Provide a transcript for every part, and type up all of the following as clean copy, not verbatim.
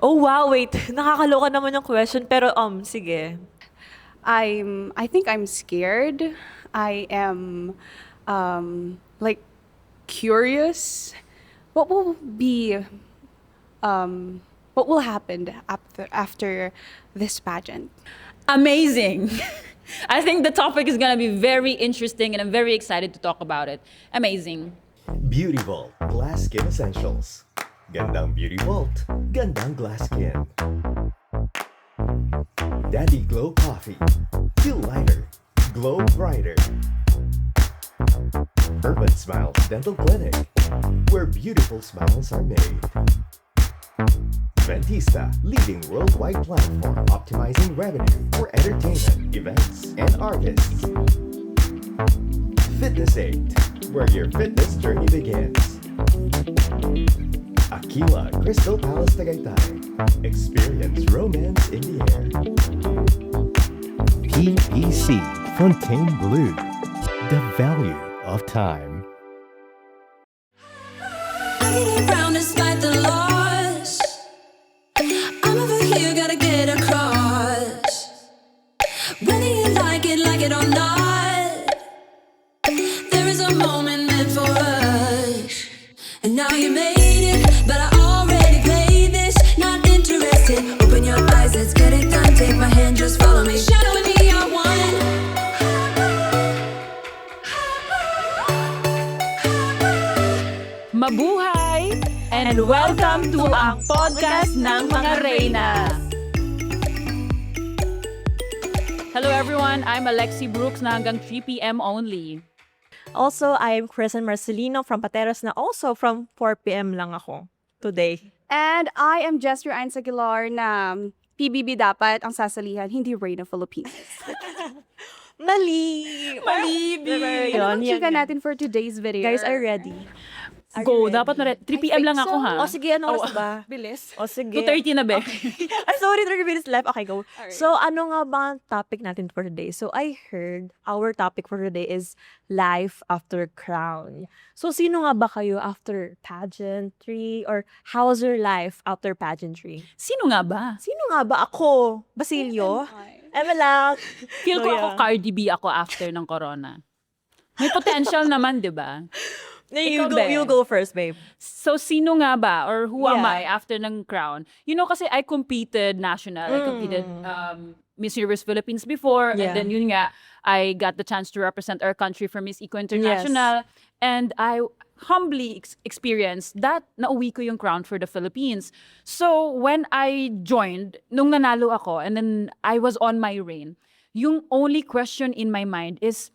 Oh wow, wait. Nakakaloka naman yung question pero sige. I think I'm scared. I am like curious. What will be what will happen after this pageant? Amazing. I think the topic is gonna be very interesting and I'm very excited to talk about it. Amazing. Beauty Vault Glass Skin Essentials. Gandang Beauty Vault, gandang glass skin. Daddy Glow Coffee. Feel lighter, glow brighter. Urban Smiles Dental Clinic, where beautiful smiles are made. Ventista, leading worldwide platform optimizing revenue for entertainment, events, and artists. Fitness 8, where your fitness journey begins. Aquila Crystal Palace Tagaytay. Experience romance in the air. PEC Fontaine Blue. The value of time. I get around despite the loss. I'm over here, gotta get across. Whether you like it or not, there is a moment meant for us. And now you made it, but I already played this. Not interested, open your eyes, let's get it done. Take my hand, just follow me. Shadow with me, I want. Mabuhay! And welcome to ang podcast ng mga Reyna. Hello everyone, I'm Alexi Brooks na hanggang 3 p.m. only. Also, I'm Kristen Marcelino from Pateros na also from 4 p.m. lang ako today. And I am Jess Ains Aguilar na PBB dapat ang sasalihan, hindi Reyna Philippines. Mali! Mali, B. Ano ang chika natin for today's video? Guys are ready. Go, dapat na 3 p.m. lang ako ha. O sige, ano oras ba? Bilis. O sige. 2:30 na be. Ay, sorry, 30 minutes left. Okay, go. Alright. So, ano nga ba ang topic natin for today? So, I heard our topic for today is life after crown. So, sino nga ba kayo after pageantry? Or how's your life after pageantry? Sino nga ba? Sino nga ba ako? Basilio? Emma Feel ko So, ako yeah. Cardi B ako after ng corona. May potential naman, di ba? You Ikaw, go, be. you go first, babe. So, sino nga ba? Or who am Yeah. I after ng crown? You know, kasi I competed national. I competed Miss Universe Philippines before. Yeah. And then yun nga, I got the chance to represent our country for Miss Eco International. And I humbly experienced that nauwi ko yung crown for the Philippines. So, when I joined, nung nanalo ako, and then I was on my reign, yung only question in my mind is,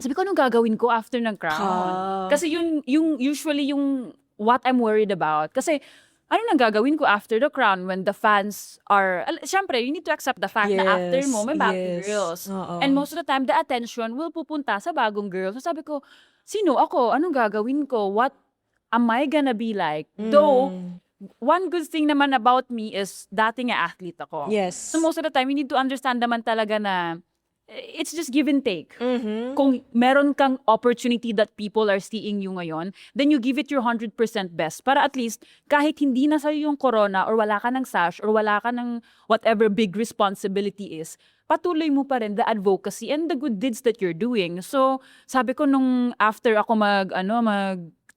sabi ko, anong gagawin ko after ng crown? Kasi yung usually yung what I'm worried about. Kasi ano nang gagawin ko after the crown when the fans are, syempre, you need to accept the fact na after mo, may bagong yes. girls. Oo. And most of the time, the attention will pupunta sa bagong girls. So sabi ko, sino ako? Anong gagawin ko? What am I gonna be like? Though, one good thing naman about me is dating athlete ako. Yes. So most of the time, you need to understand naman talaga na it's just give and take. Mm-hmm. Kung meron kang opportunity that people are seeing you ngayon, then you give it your 100% best. Para at least, kahit hindi na sa'yo yung corona or wala ka ng sash or wala ka ng whatever big responsibility is, patuloy mo pa rin the advocacy and the good deeds that you're doing. So, sabi ko nung after ako mag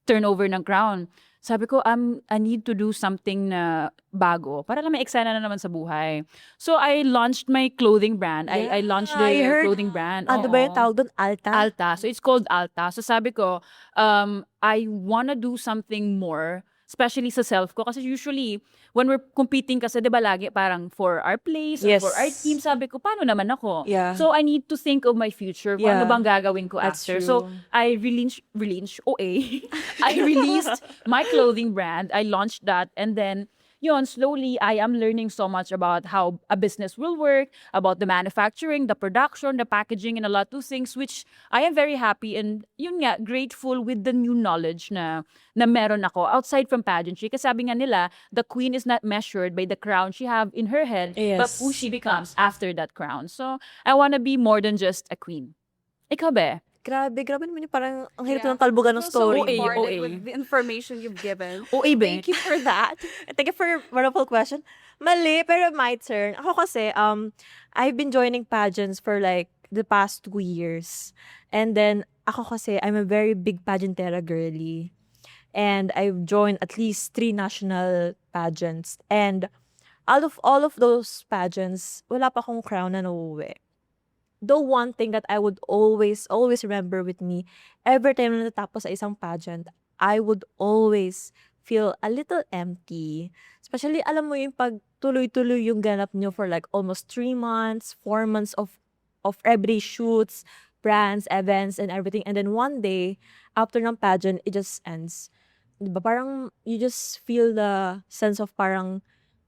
turnover ng crown, sabi ko, I need to do something na bago para lang may eksena na naman sa buhay. So, I launched my clothing brand. I launched the I heard, clothing brand. Ano ba yung Oo. tawag doon? Alta? Alta. So, it's called Alta. So, sabi ko, I wanna do something more, especially sa self ko. Kasi usually, when we're competing kasi, di ba lagi parang for our place, or Yes. for our team, sabi ko, paano naman ako? Yeah. So, I need to think of my future. Kung ano Yeah. bang gagawin ko That's after. true. So, I I released my clothing brand. I launched that. And then, yun, slowly, I am learning so much about how a business will work, about the manufacturing, the production, the packaging, and a lot of things, which I am very happy and, yun nga, grateful with the new knowledge na meron ako outside from pageantry. Kasi sabi nga nila, the queen is not measured by the crown she have in her head, but Yes. who she becomes after that crown. So, I wanna be more than just a queen. Ikaw, be? Grabe naman yung parang ang hirap Yeah. ng talbogan ng I feel so story. OA, bombarded OA. with the information you've given. OA ba? Thank you for that. Thank you for wonderful question. Mali, pero my turn. Ako kasi, I've been joining pageants for like the past 2 years. And then, ako kasi, I'm a very big pageantera girly. And I've joined at least 3 national pageants. And out of all of those pageants, wala pa akong crown na nauuwi. The one thing that I would always remember with me, every time na natapos sa isang pageant, I would always feel a little empty. Especially, alam mo yung pag tuloy-tuloy yung ganap nyo for like almost 3 months, 4 months of everyday shoots, brands, events, and everything. And then one day, after ng pageant, it just ends. Diba? Parang you just feel the sense of parang,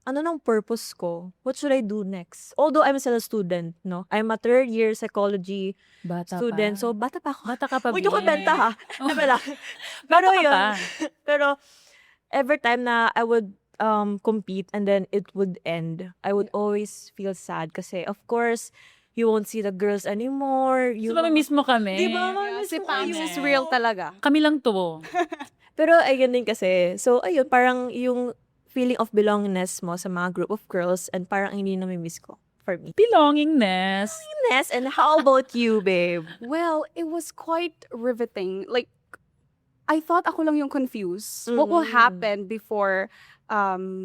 ano nang purpose ko? What should I do next? Although I'm still a student, no? I'm a 3rd year psychology Bata student. pa. So, bata pa ako. Bata ka pa, Huwag niyo ko Bea. benta ha. Oh. Diba lang? Bata Pero ka yun. pa. Pero, every time na I would compete and then it would end, I would always feel sad kasi, of course, you won't see the girls anymore. So, mamimiss mo kami. Diba? Yeah, Mamimiss si mo Pams kayo. is real talaga. Kami lang to. Pero ayun din kasi. So, ayun, parang yung feeling of belongingness mo sa mga group of girls and parang hindi namimiss ko for me. Belongingness. Ness, and how about you, babe? Well, it was quite riveting. Like, I thought ako lang yung confused. What will Mhm. happen before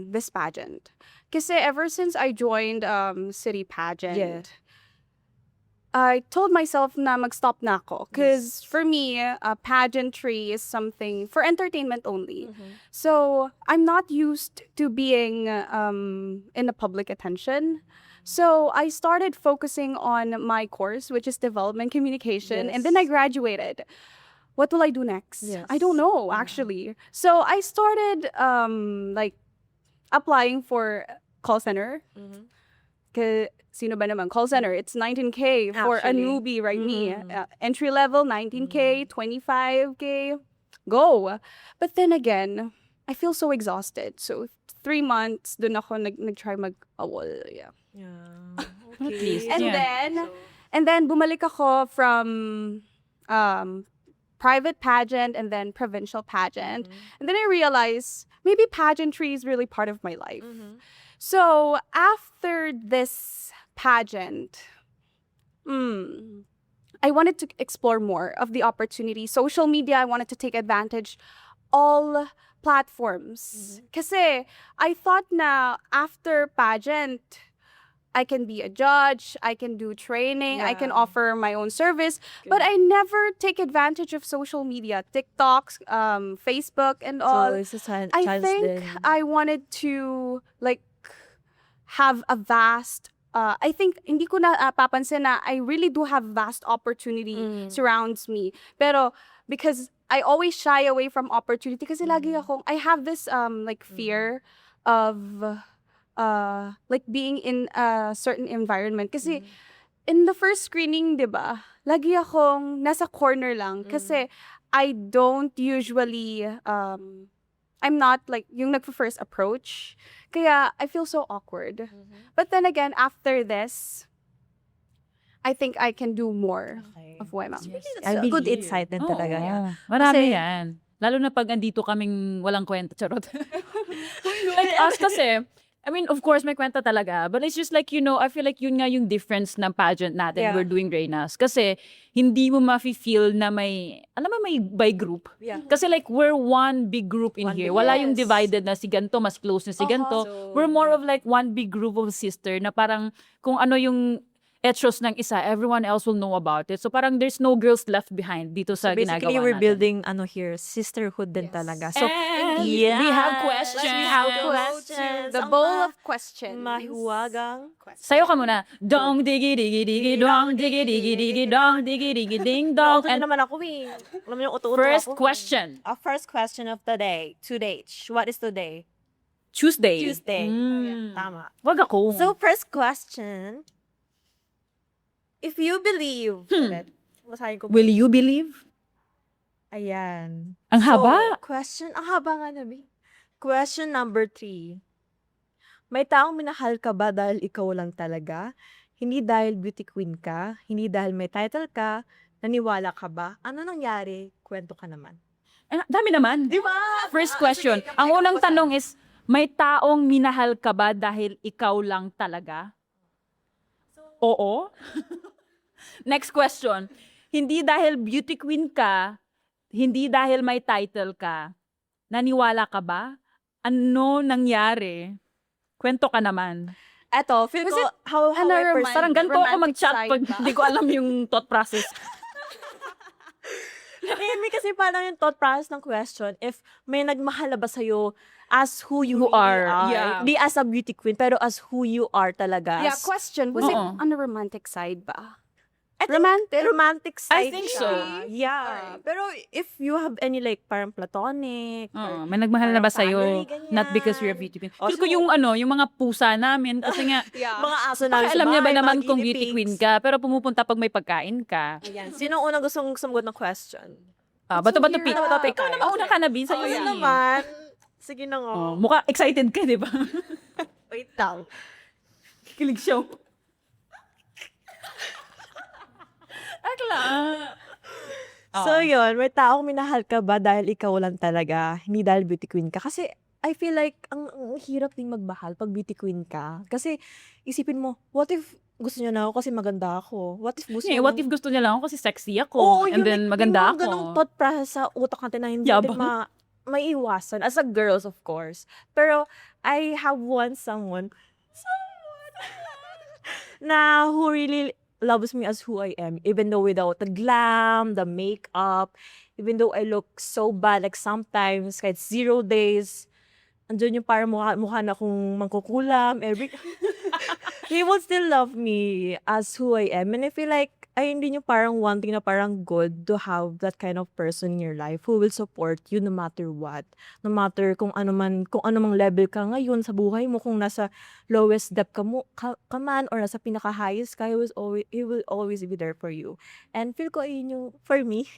this pageant? Kasi ever since I joined city pageant, Yeah. I told myself na mag-stop na ako. Because for me, pageantry is something for entertainment only. So I'm not used to being in the public attention. So I started focusing on my course, which is development communication, and then I Yes. graduated. What will I do next? Yes. I don't know actually. So I started like applying for call center. Sino ba naman? Call center. It's 19K for a Actually. newbie, right? Me. Mhm. Entry level, 19K, 25K. Go. But then again, I feel so exhausted. So 3 months, dun ako nag-try mag-awol. Yeah. Yeah. At least. And Yeah. then bumalik ako from private pageant and then provincial pageant. And then I realized maybe pageantry is really part of my life. So after this pageant, I wanted to explore more of the opportunity. Social media, I wanted to take advantage all platforms. Kasi I thought na after pageant, I can be a judge, I can do training, I can Yeah. offer my own service, but I never take advantage of social media, TikToks, Facebook, and all. So, it's a I chance think din. I wanted to like have a vast I think hindi ko na papansin na I really do have vast opportunity surrounds me. Pero because I always shy away from opportunity kasi lagi akong I have this like fear of like being in a certain environment kasi in the first screening, 'di ba? Lagi akong nasa corner lang kasi I don't usually I'm not like yung nagfa-first approach. Kaya I feel so awkward. But then again, after this, I think I can do more Okay. of what I'm Yes. A I good believe. insight din Oo. talaga yan. Marami Kasi- yan. Lalo na pag andito kaming walang kwenta. Charot. Like us kasi, I mean, of course, may kwenta talaga. But it's just like, I feel like yun nga yung difference ng pageant natin Yeah. we're doing Reynas. Kasi, hindi mo mafe-feel na may, alam mo, may by group. Yeah. Kasi like, we're one big group in One here. big- Wala yung Yes. divided na si ganto, mas close na si ganto. So- We're more of like one big group of sister na parang kung ano yung etros ng isa, everyone else will know about it. So parang there's no girls left behind dito sa Basically, ginagawa we're natin. building here, sisterhood din talaga. So, And yeah. we have questions. We have questions. The Ang bowl mga of questions. mahiwagang Sayo ka muna. Dong digi digi digi dong digi digi digi dong digi digi ding dong. Auto And naman ako eh. Alam mo yung uto-uto first ako. question. First question of the day. Today. What is today? Tuesday. Tuesday. Mm. Tama. Wag ako. So, first question. If you believe. Basahin ko. will you believe? Ayan. Ang haba. Ang haba nga nabi. Question number 3. May taong minahal ka ba dahil ikaw lang talaga? Hindi dahil beauty queen ka, hindi dahil may title ka, Naniwala ka ba? Ano nangyari? Kwento ka naman. Dami naman. Di ba? First question. Ang unang tanong is, may taong minahal ka ba dahil ikaw lang talaga? Oo. Next question. Hindi dahil beauty queen ka, hindi dahil may title ka, naniwala ka ba? Ano nangyari? Kwento ka naman. Eto, feel Was ko, it how ano, I romantic? Parang ganito ako Romantic mag-chat side pag ba? hindi ko alam yung thought process. Maybe kasi parang yung thought process ng question, if may nagmahal na ba sa'yo as who you Who really are, are. yeah. Di as a beauty queen, pero as who you are talaga. Yeah, question. Was it Oo. on the romantic side ba? I think Romantic? romantic I side think siya. so. Yeah. Alright. Pero if you have any like parang platonic, Oo, or may nagmahal na ba parang sa'yo? family, ganyan. Not because you're a beauty queen. Oh, Feel ko so- yung yung mga pusa namin, kasi nga, Yeah. mga aso namin sa alam niya ba bahay, naman mga kung guinea beauty pigs. queen ka, pero pumupunta pag may pagkain ka. Ayan. Sino unang gustong sumagot ng question? Bato-bato pick. weird. Ikaw naman una ka na, Bin. Sa'yo Ako yun eh. naman. Sige na nga. Oh, mukha excited ka, di ba? Wait lang. Kilig show. Akla. So yun, may taong minahal ka ba dahil ikaw lang talaga, hindi dahil beauty queen ka? Kasi I feel like ang hirap ding magmahal pag beauty queen ka. Kasi isipin mo, what if gusto niya na ako kasi maganda ako? What if gusto niya What if gusto niya lang ako kasi sexy ako, Oo, and yun, then like, maganda yung mga ganong ako. thought process sa utak natin na hindi Yabang. natin maiiwasan. As a girls, of course. Pero I have someone na who really loves me as who I am, even though without the glam, the makeup, even though I look so bad, like sometimes, kahit 0 days, andun yung parang mukha na akong mangkukulam, he will still love me as who I am. And I feel like, ay hindi nyo parang wanting na parang good to have that kind of person in your life who will support you no matter what. No matter kung ano mang level ka ngayon sa buhay mo, kung nasa lowest depth ka man or nasa pinaka-highest ka, he will always be there for you. And feel ko ayun yung, for me,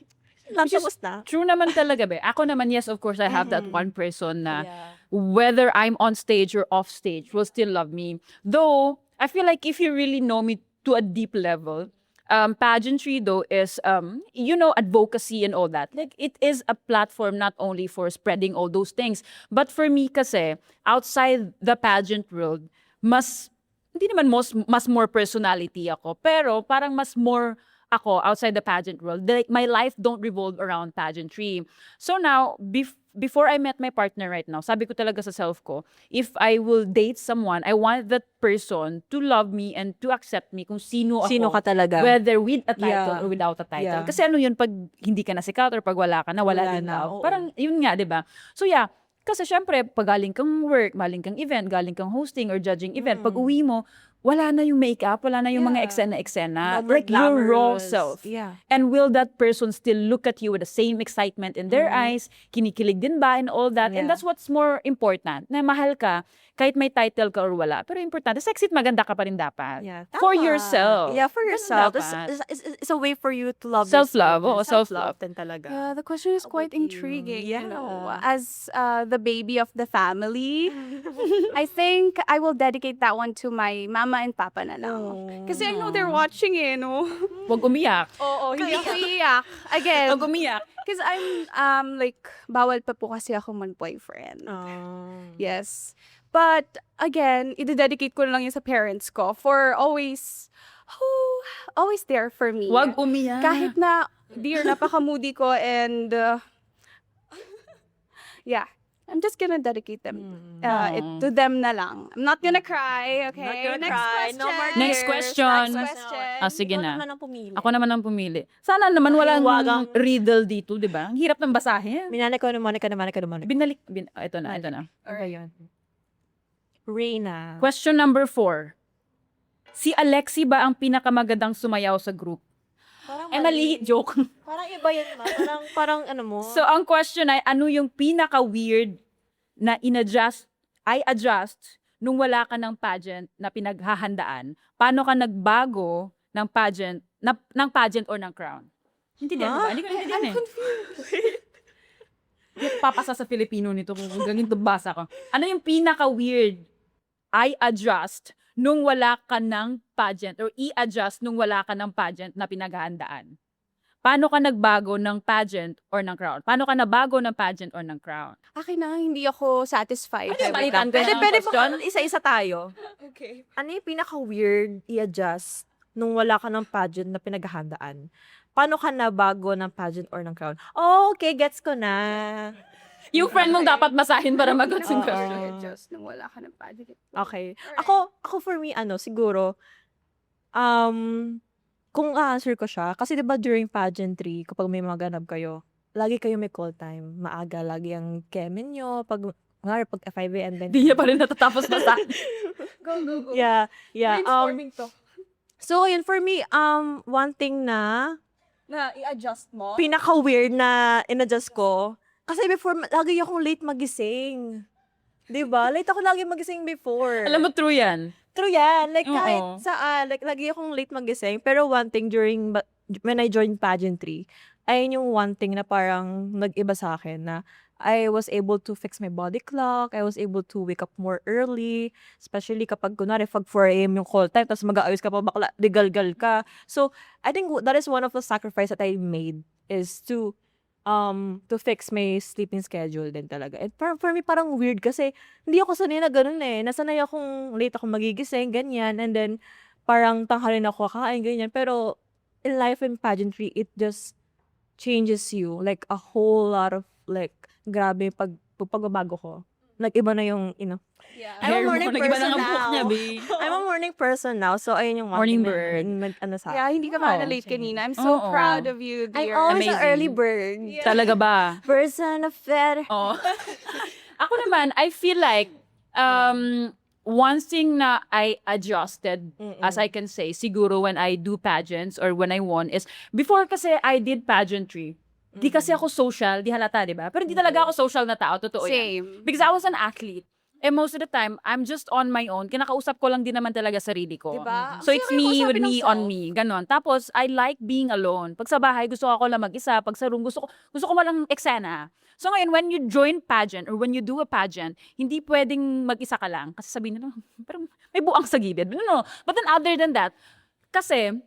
tapos na. True naman talaga, be. Ako naman, yes, of course, I have that one person na Yeah. whether I'm on stage or off stage will still love me. Though, I feel like if you really know me to a deep level, pageantry though is, advocacy and all that. Like, it is a platform not only for spreading all those things, but for me kasi, outside the pageant world, hindi naman mas more personality ako, pero parang mas more ako outside the pageant world. Like, my life don't revolve around pageantry. So now, before I met my partner right now, sabi ko talaga sa self ko, if I will date someone, I want that person to love me and to accept me kung sino ako. Sino ka talaga? Whether with a title Yeah. or without a title. Yeah. Kasi ano yun, pag hindi ka na sikat or pag wala ka na, wala Wala din na, love. oo. Parang yun nga, di ba? So yeah, kasi syempre, pag galing kang work, galing kang event, galing kang hosting or judging event, pag uwi mo, wala na yung makeup, wala na yung mga Yeah. eksena. Not more Like your raw glamorous. self. Yeah. And will that person still look at you with the same excitement in their eyes? Kinikilig din ba and all that? And Yeah. that's what's more important. Na mahal ka, kahit may title ka or wala. Pero importante, sexy at maganda ka pa rin dapat. Yeah, For tama. yourself. Yeah, for Ganun yourself. dapat. It's a way for you to love Self-love, yourself. oo, self-love. Din talaga. Yeah, the question is quite about you? intriguing. Yeah. You know, as the baby of the family, I think I will dedicate that one to my mama and papa na lang. Kasi I know they're watching eh, no? Huwag umiyak. Oo, hindi ako iiyak. Again, Huwag umiyak. because I'm like, bawal pa po kasi ako mag-boyfriend. Yes. But again, i-dedicate ko na lang yun sa parents ko for always there for me. Huwag umiyak. Kahit na, dear, napaka-moody ko and yeah, I'm just gonna dedicate them it to them na lang. I'm not gonna cry, okay? Not gonna Next cry. question. No more Next tears. question. Next question. Ah, sige Ikaw na. naman ang pumili. Ako naman ang pumili. Sana naman walang Hiwagang- riddle dito, di ba? Ang hirap ng basahin. Minanay ko naman. Ito na. Ito na. Okay, yun. Reyna. Question number 4. Si Alexi ba ang pinakamagandang sumayaw sa group? Parang Mali. Joke. Parang iba yan, ma. Parang ano mo. So, ang question ay, ano yung pinaka-weird na adjust nung wala ka ng pageant na pinaghahandaan? Paano ka nagbago ng pageant, ng pageant or ng crown? Hindi din, ba? Hindi ko naintindihan eh. Hindi ako papasa sa Filipino nito kung ganito basa ko. Ano yung pinaka-weird adjust nung wala ka ng pageant or i-adjust nung wala ka ng pageant na pinaghahandaan? paano ka nagbago ng pageant or ng crown? Paano ka nabago ng pageant or ng crown? Akin na, hindi ako satisfied. Ano yung Wait balitan lang. ko Pwede, ng pwede question? ba isa-isa tayo? Okay. Ano yung pinaka-weird i-adjust nung wala ka ng pageant na pinaghahandaan? Paano ka nabago ng pageant or ng crown? Oh, okay, gets ko na. Yung friend mong dapat basahin para mag-gets yung Oo. question. Just nung wala ka ng pageant. Okay. Ako for me, siguro, kung a-answer ko siya, kasi 'di ba during pageantry, kapag may mga ganap kayo, lagi kayo may call time. Maaga lagi ang kemen nyo. Pag 5 a.m. then Hindi niya pa rin natatapos basahin. Go. Yeah, yeah. Brainstorming to. So, yun, for me, one thing na Na i-adjust mo. pinaka-weird na in-adjust ko, kasi before, lagi akong late magising. 'Di ba? Late ako lagi magising before. Alam mo, true yan. True yan. Like, kahit Oo. saan. Like, lagi akong late magising. Pero one thing when I joined pageantry, ayun yung one thing na parang nag-iba sa akin na I was able to fix my body clock. I was able to wake up more early. Especially kapag, kunwari, pag 4 a.m. yung call time, tapos mag-aayos ka pa, bakla, digalgal ka. So, I think that is one of the sacrifice that I made is to fix my sleeping schedule din talaga. And for me, parang weird kasi hindi ako sanay na ganun eh. Nasanay akong late ako magigising, ganyan. And then, parang tanghali na ako kakain, ganyan. Pero, in life and pageantry, it just changes you. Like, a whole lot of, like, grabe, pagbabago ko. Like, iba na yung, Yeah. I'm a morning Nag-iba person na ang book niya, now. babe. I'm a morning person now. So, ayun yung one Morning thing bird. ano sa Yeah, hindi ka Wow. late kanina. I'm so Oo. proud of you, I'm dear. always an Amazing. early bird. Yeah. Talaga ba? Person of feather. Oh. Ako naman, I feel like one thing na I adjusted, as I can say, siguro when I do pageants or when I won is, before kasi I did pageantry. Di kasi ako social, di halata, di ba? Pero hindi talaga ako social na tao, totoo yan. Same. Because I was an athlete. And most of the time, I'm just on my own. Kinakausap ko lang din naman talaga sarili ko. Diba? So it's Ang me sarap with kausapin ng me on self. me. Ganon. Tapos, I like being alone. Pag sa bahay, gusto ako lang mag-isa. Pag sa room, gusto ko malang eksena. So ngayon, when you join pageant or when you do a pageant, hindi pwedeng mag-isa ka lang. Kasi sabihin nila, parang may buang sa gilid. No. But then other than that, kasi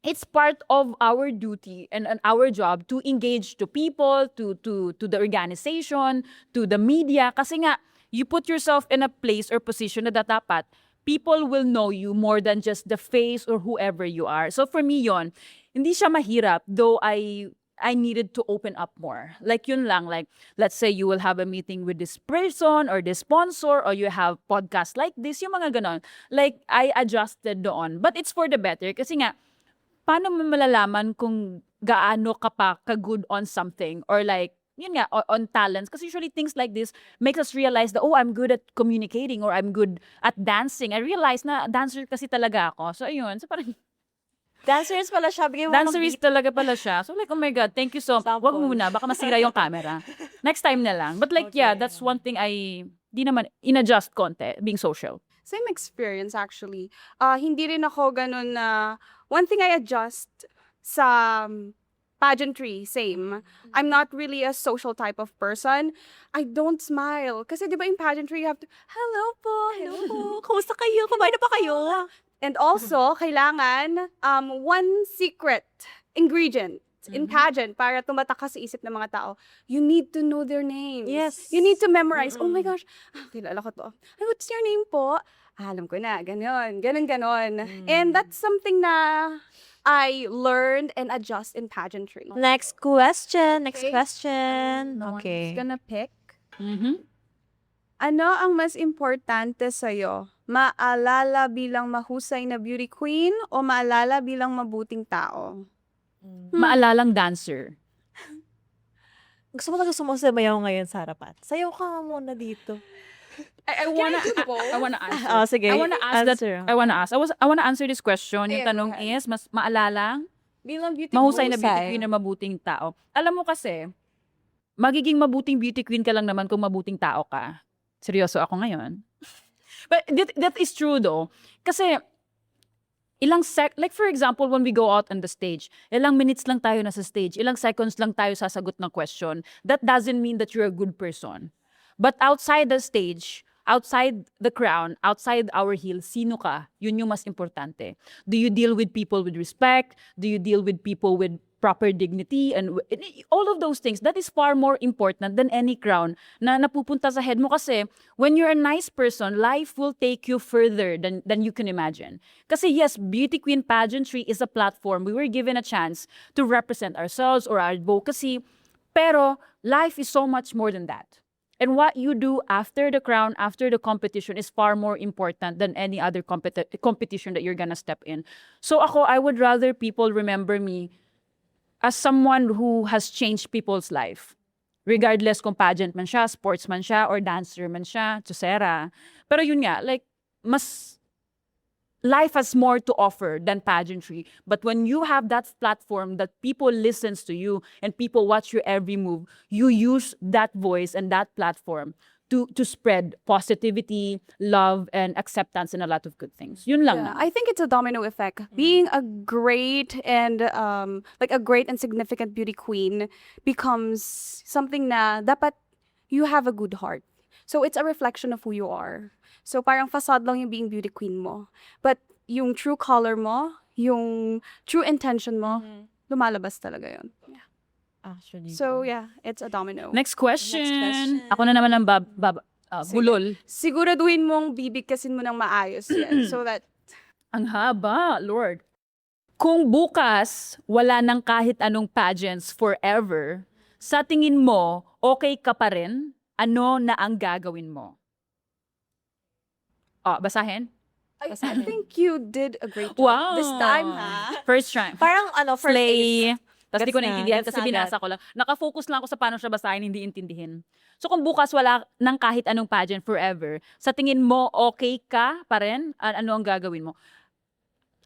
it's part of our duty and our job to engage to people, to the organization, to the media. Kasi nga, you put yourself in a place or position na dapat people will know you more than just the face or whoever you are. So for me yon, hindi siya mahirap, though I needed to open up more. Like yun lang, like let's say you will have a meeting with this person or this sponsor or you have podcast like this, yung mga ganon. Like I adjusted doon. But it's for the better kasi nga, paano mo malalaman kung gaano ka pa ka-good on something or like, yun nga, on talents. Kasi usually things like this makes us realize that, oh, I'm good at communicating or I'm good at dancing. I realize na dancer kasi talaga ako. So, ayun. So, parang Dancers pala siya. Bigyan mo ng dancerist talaga pala siya. So, like, oh my God, thank you so much. Sample. Wag muna, baka masira yung camera. Next time na lang. But like, yeah, that's one thing di naman, in-adjust konti, being social. Same experience actually. Hindi rin ako ganun na one thing I adjust sa pageantry, same. I'm not really a social type of person. I don't smile. Kasi di ba in pageantry, you have to, hello po, hello po. Kumusta kayo? Kumain na pa kayo? And also, kailangan one secret ingredient in pageant para tumatak ka sa isip ng mga tao. You need to know their names. Yes. You need to memorize. Oh my gosh, kilala ko to. Ay, what's your name po? Alam ko na, ganon. And that's something na I learned and adjust in pageantry. Next question. Okay. Okay. Who's gonna pick? Mm-hmm. Ano ang mas importante sa'yo? Maalala bilang mahusay na beauty queen o maalala bilang mabuting tao? Maalalang dancer. Gusto ko talaga sumasabayaw ngayon sa harapan. Sayaw ka muna dito. I wanna answer. Oh, sige. I wanna ask that. Answer. I wanna answer this question. Yung Ayan, tanong go ahead. is, mas maalalang Bilang beauty mahusay na beauty Mahusay. queen na mabuting tao. Alam mo kasi, magiging mabuting beauty queen ka lang naman kung mabuting tao ka. Seryoso ako ngayon. But that is true though. Kasi, like for example, when we go out on the stage, ilang minutes lang tayo nasa stage, ilang seconds lang tayo sasagot ng question. That doesn't mean that you're a good person. But outside the stage, outside the crown, outside our hill, sino ka? Yun yung mas importante. Do you deal with people with respect? Do you deal with people with proper dignity and all of those things. That is far more important than any crown na napupunta sa head mo kasi when you're a nice person, life will take you further than you can imagine. Kasi yes, beauty queen pageantry is a platform. We were given a chance to represent ourselves or our advocacy, pero life is so much more than that. And what you do after the crown, after the competition is far more important than any other competition that you're gonna step in. So ako, I would rather people remember me as someone who has changed people's life. Regardless kung pageant man siya, sports man siya, or dancer man siya, chusera. Pero yun nga, like, life has more to offer than pageantry. But when you have that platform that people listens to you and people watch your every move, you use that voice and that platform to spread positivity, love, and acceptance and a lot of good things. Yun lang. Yeah, I think it's a domino effect. Being a great and like a great and significant beauty queen becomes something na dapat you have a good heart. So it's a reflection of who you are. So parang facade lang yung being beauty queen mo. But yung true color mo, yung true intention mo, lumalabas talaga yun. Yeah. Actually. So yeah, it's a domino. Next question. Next question. Ako na naman ang bulol. Siguraduhin mong bibigkasin mo ng maayos yan. So that Ang haba, Lord. Kung bukas wala nang kahit anong pageants forever, sa tingin mo, okay ka pa rin? Ano na ang gagawin mo? Basahin? I think you did a great job Wow. this time, ha? First try. Parang first Slay. Tapos di ko Gets na, naintindihan gets kasi na binasa ko lang. Nakafocus lang ako sa paano siya basahin, hindi intindihin. So kung bukas wala nang kahit anong pageant forever, sa tingin mo, okay ka pa rin? Ano ang gagawin mo?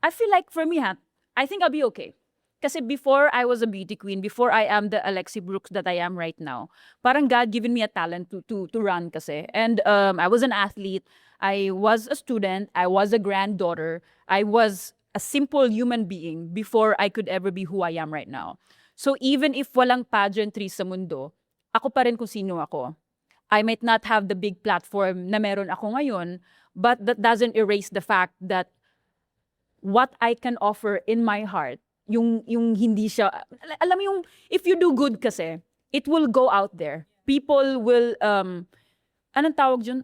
I feel like for me, I think I'll be okay. Kasi before I was a beauty queen, before I am the Alexi Brooks that I am right now, parang God given me a talent to run kasi. And I was an athlete, I was a student, I was a granddaughter, I was a simple human being before I could ever be who I am right now. So even if walang pageantry sa mundo, ako pa rin kung sino ako. I might not have the big platform na meron ako ngayon, but that doesn't erase the fact that what I can offer in my heart, yung hindi siya, alam mo yung, if you do good kasi, it will go out there. People will, anong tawag dyan?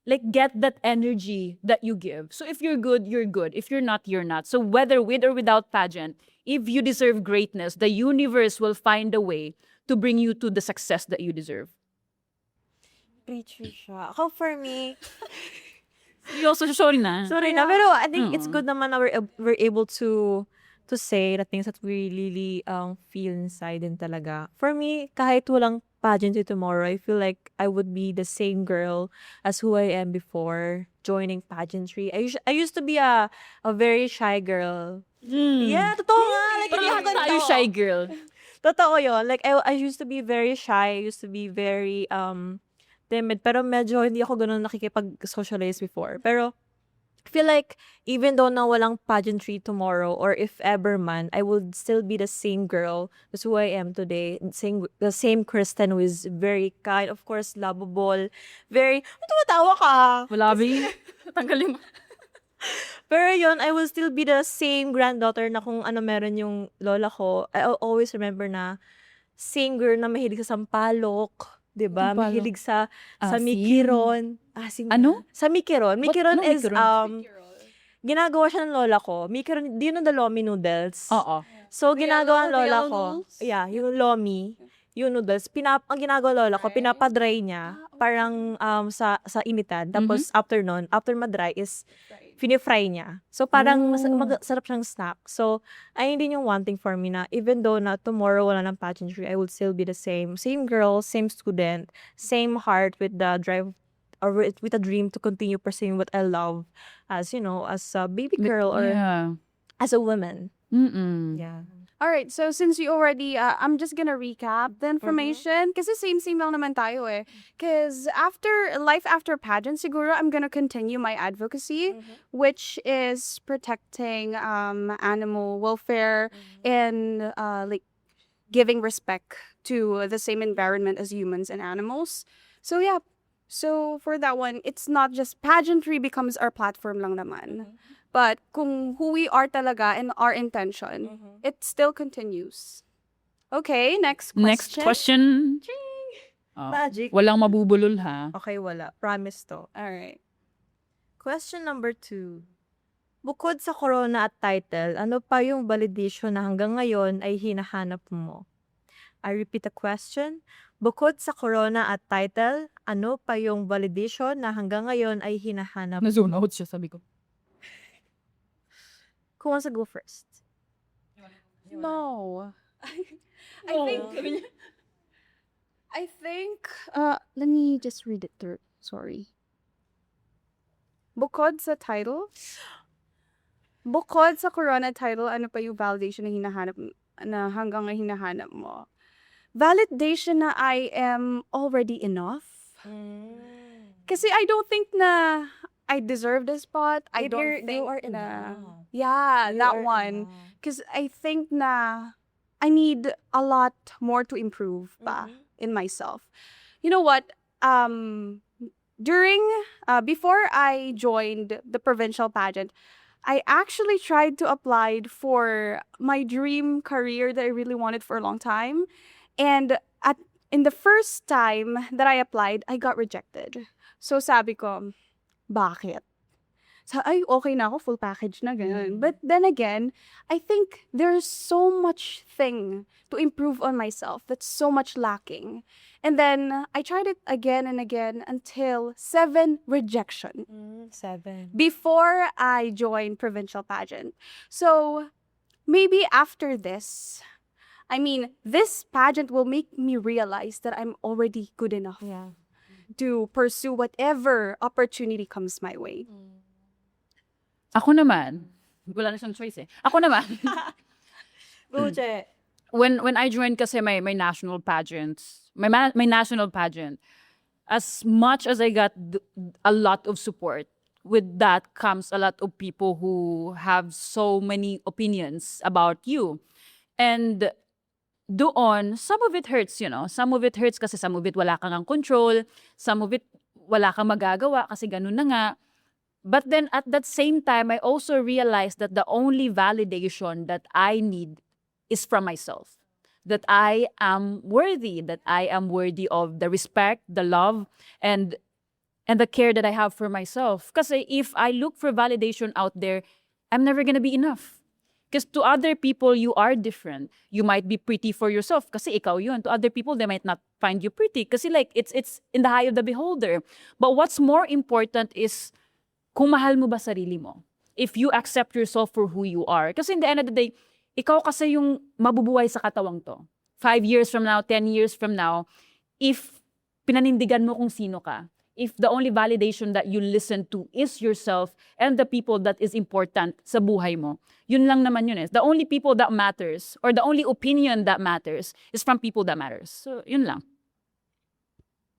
Like, get that energy that you give. So if you're good, you're good. If you're not, you're not. So whether with or without pageant, if you deserve greatness, the universe will find a way to bring you to the success that you deserve. preacher siya. Ako for me, Sorry na. sorry na, pero I think it's good naman na we're able to say the things that we really feel inside din talaga. For me, kahit walang pageantry tomorrow, I feel like I would be the same girl as who I am before joining pageantry. I used to be a very shy girl. Yeah, totoo nga. Like, hindi ako Tayo ganito. shy girl. Totoo yun. Like, I used to be very shy. I used to be very timid. Pero medyo hindi ako ganun nakikipag-socialize before. Pero, I feel like, even though na walang pageantry tomorrow, or if ever man, I would still be the same girl as who I am today. The same Kristen who is very kind, of course, lovable, very, tumatawa ka. Wala, Bi. Tanggalin mo. Pero yun, I will still be the same granddaughter na kung ano meron yung lola ko. I always remember na same girl na mahilig sa sampalok. 'Di ba? Sampalok. Mahilig sa Asin. mikiron. Ano? Sa mikiron. Mikiron Anong is mikiron? ginagawa siya ng lola ko. Mikiron, do you know the lomi noodles? Oo. So ginagawa ng lola Real ko. noodles? Yeah, yung lomi, yung noodles, ang ginagawa ng lola ko, pinapadry niya parang sa initan. Tapos after ma-dry is fini-fry niya. So, parang masarap siyang snack. So, ayun din yung one thing for me na even though na tomorrow wala ng pageantry, I would still be the same. Same girl, same student, same heart with the drive or with a dream to continue pursuing what I love as, as a baby girl or Yeah. as a woman. Mm-mm. Yeah. All right, so since you already, I'm just gonna recap the information. Kasi same lang naman tayo eh. Because life after pageant, siguro I'm gonna continue my advocacy, which is protecting animal welfare and like giving respect to the same environment as humans and animals. So yeah, so for that one, it's not just pageantry becomes our platform lang naman. But kung who we are talaga and our intention, it still continues. Okay, next question. Next question. Oh, Magic. walang mabubulol ha. Okay, wala. Promise to. All right. Question number 2. Bukod sa corona at title, ano pa yung validation na hanggang ngayon ay hinahanap mo? I repeat the question. Bukod sa corona at title, ano pa yung validation na hanggang ngayon ay hinahanap? Na-zone out siya, sabi ko. Who wants to go first? No. I think let me just read it through. Sorry. Bukod sa title? Bukod sa corona title, ano pa yung validation na hanggang ngayon hinahanap mo? Validation na I am already enough. Kasi I don't think na I deserve the spot. I don't think na... Yeah, that one. Because I think na I need a lot more to improve pa in myself. You know what? Before I joined the provincial pageant, I actually tried to apply for my dream career that I really wanted for a long time. And in the first time that I applied, I got rejected. So sabi ko, bakit? Ay, okay na ako, full package na, ganun. But then again, I think there's so much thing to improve on myself that's so much lacking. And then, I tried it again and again until 7 rejection 7. before I joined provincial pageant. So, maybe after this, this pageant will make me realize that I'm already good enough Yeah. to pursue whatever opportunity comes my way. Ako naman, wala na siyang choice eh. Ako naman, Go, Je. when I joined kasi my national pageants, my national pageant, as much as I got a lot of support, with that comes a lot of people who have so many opinions about you. And doon, some of it hurts, you know. Some of it hurts kasi some of it wala kang control. Some of it wala kang magagawa kasi ganun na nga. But then at that same time, I also realized that the only validation that I need is from myself. That I am worthy, of the respect, the love, and the care that I have for myself. Kasi if I look for validation out there, I'm never gonna be enough. Because to other people, you are different. You might be pretty for yourself kasi ikaw yun. To other people, they might not find you pretty kasi like it's in the eye of the beholder. But what's more important is kung mahal mo ba sarili mo? If you accept yourself for who you are. Kasi in the end of the day, ikaw kasi yung mabubuhay sa katawang to. 5 years from now, 10 years from now, if pinanindigan mo kung sino ka, if the only validation that you listen to is yourself and the people that is important sa buhay mo, yun lang naman yun eh. The only people that matters or the only opinion that matters is from people that matters. So, yun lang.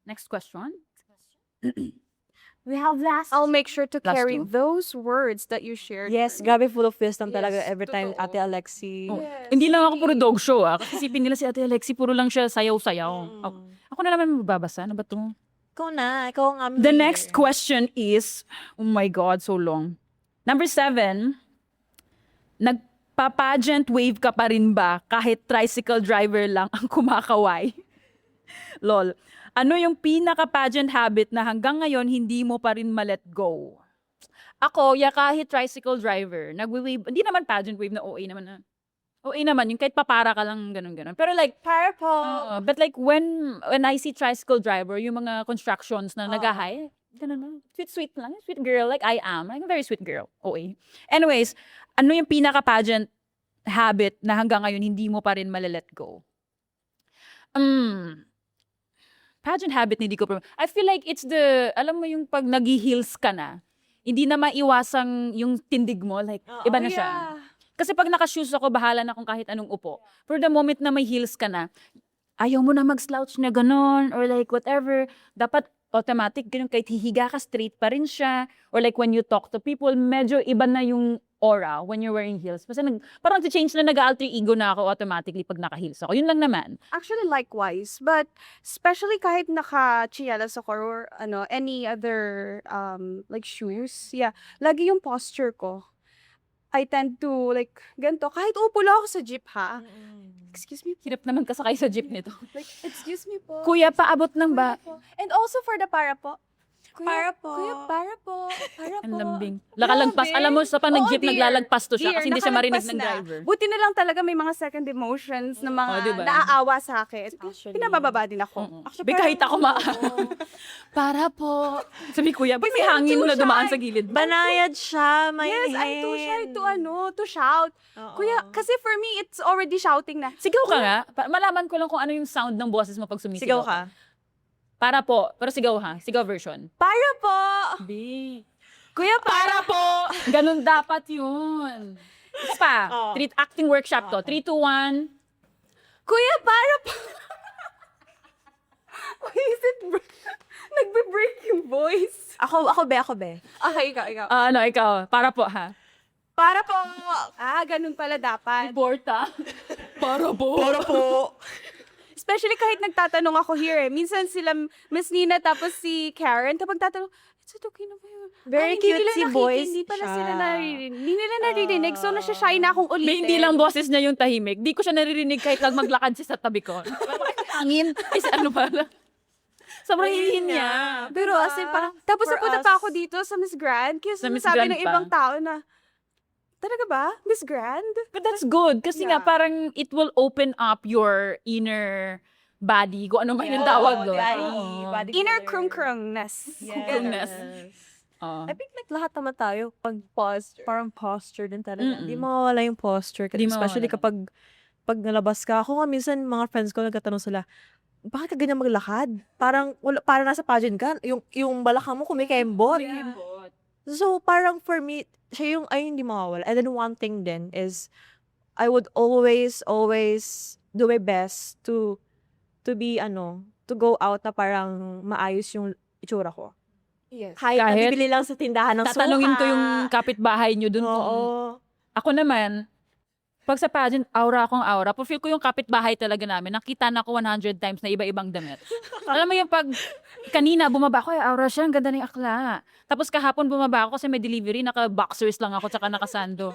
Next question. We have last. I'll make sure to Last carry 2. those words that you shared. Yes, for me. grabe full of wisdom talaga Yes, every time totoo. Ate Alexi. Oh, Yes. Hindi lang ako puro dog show ah. Kasi isipin nila si Ate Alexi, puro lang siya sayaw-sayaw. Ako na naman mababasa. Ano ba to? Ikaw ang aming The leader. next question is, oh my God, so long. Number 7, nagpa-pageant wave ka pa rin ba kahit tricycle driver lang ang kumakaway? Lol. Ano yung pinaka-pageant habit na hanggang ngayon hindi mo pa rin ma-let go? Ako, kahit tricycle driver, nagwe-wave, hindi naman pageant wave na OA naman na. OA naman, yung kahit papara ka lang, ganun-ganun. Pero like, Purple. but like when I see tricycle driver, yung mga constructions na nag-hi, ganun lang. Sweet lang. Sweet girl, like I am. Like a very sweet girl. OA. Anyways, ano yung pinaka-pageant habit na hanggang ngayon hindi mo pa rin malalet go? Pageant habit na hindi ko I feel like it's alam mo yung pag nag-heels ka na, hindi na maiwasang yung tindig mo, like, iba na siya. Yeah. Kasi pag naka-shoes ako, bahala na kung kahit anong upo. Pero the moment na may heels ka na, ayaw mo na mag-slouch na gano'n, or like whatever, dapat automatic, ganun, kahit hihiga ka, straight pa rin siya. Or like when you talk to people, medyo iba na yung aura when you're wearing heels. Kasi parang change na nag-alter ego na ako automatically pag naka-heels ako. Yun lang naman. Actually, likewise. But especially kahit naka-chinelas ako or any other like shoes, yeah, lagi yung posture ko. I tend to like, ganito, kahit upo lang ako sa jeep ha. Excuse me, Hirap naman kasakay sa jeep nito. like, excuse me po. Kuya, paabot ng ba? And also for the para po. Para po. Kuya, para po. Para po. Ang lambing. Lakalagpas. Grabe. Alam mo, sa pag nag-jeep, Oo, dear. naglalagpas to siya Dear, kasi hindi siya marinig nakalagpas ng na. driver. Buti na lang talaga may mga second emotions na mga diba? naaawa sa akin. Actually. Pinabababa din ako. Oo. Actually, Be, kahit ako Para po. Sabi, kuya, ba't may hangin na dumaan sa gilid? Banayad siya, may Yes, I'm too shy hand. to shout. Oo. Kuya, kasi for me, it's already shouting na. Sigaw ka nga. Malaman ko lang kung ano yung sound ng boses mo pag Sigaw sumisigaw ka. Para po. Pero sigaw ha. Sigaw version. Para po! B. Kuya, para po! Ganun dapat yun. Isa pa. Oh. Acting workshop to. 3, 2, 1. Kuya, para po! Why is it nagbe-break yung voice? Ako be. Okay, ikaw. Ikaw. Para po ha. Para po! Ganun pala dapat. Porta. Para po. po. Especially kahit nagtatanong ako here Minsan sila, Miss Nina, tapos si Karen, kapag tatanong, is it okay na ba yun? Very Hindi cute nila si nakiki- voice Hindi pala siya. sila naririnig. Hindi nila naririnig. So, nasya-shy na akong ulitin. May hindi lang boses niya yung tahimik. Di ko siya naririnig kahit lang maglakad siya sa tabi ko. Hangin. Ay, ano pala? Sobrang hingin niya. Pero as in, parang, tapos For napunta us- pa ako dito sa Miss Grand. Kaya Sa Miss sabi Grand ng pa. ibang tao na, talaga ba? Miss Grand? But that's good. Kasi nga, Yeah. parang it will open up your inner body. Kung ano man yung tawag doon. Oo. Inner krung-krungness. Krungness. Oo. I think like lahat naman tayo, pag parang posture din talaga. Mm-mm. Di mawawala yung posture. Di Especially mawawala. kapag nalabas ka. Ako nga minsan, mga friends ko nagkatanong sila, bakit ka ganyan maglakad? Parang nasa pageant ka. Yung balakang mo kumikembot. So parang for me, siya yung ay hindi mawawala. And then one thing din is, I would always do my best to be to go out na parang maayos yung itsura ko. Yes. Kahit Kahit nabibili lang sa tindahan ng Tatanungin ko suka. yung kapitbahay nyo dun. Oo. Ako naman, pag sa pageant, aura akong aura. Feel ko yung kapitbahay talaga namin. Nakita na ako 100 times na iba-ibang damit. Alam mo yung pag kanina bumaba ako, aura siya, ang ganda ng akla. Tapos kahapon bumaba ako kasi may delivery, naka-boxers lang ako tsaka nakasando.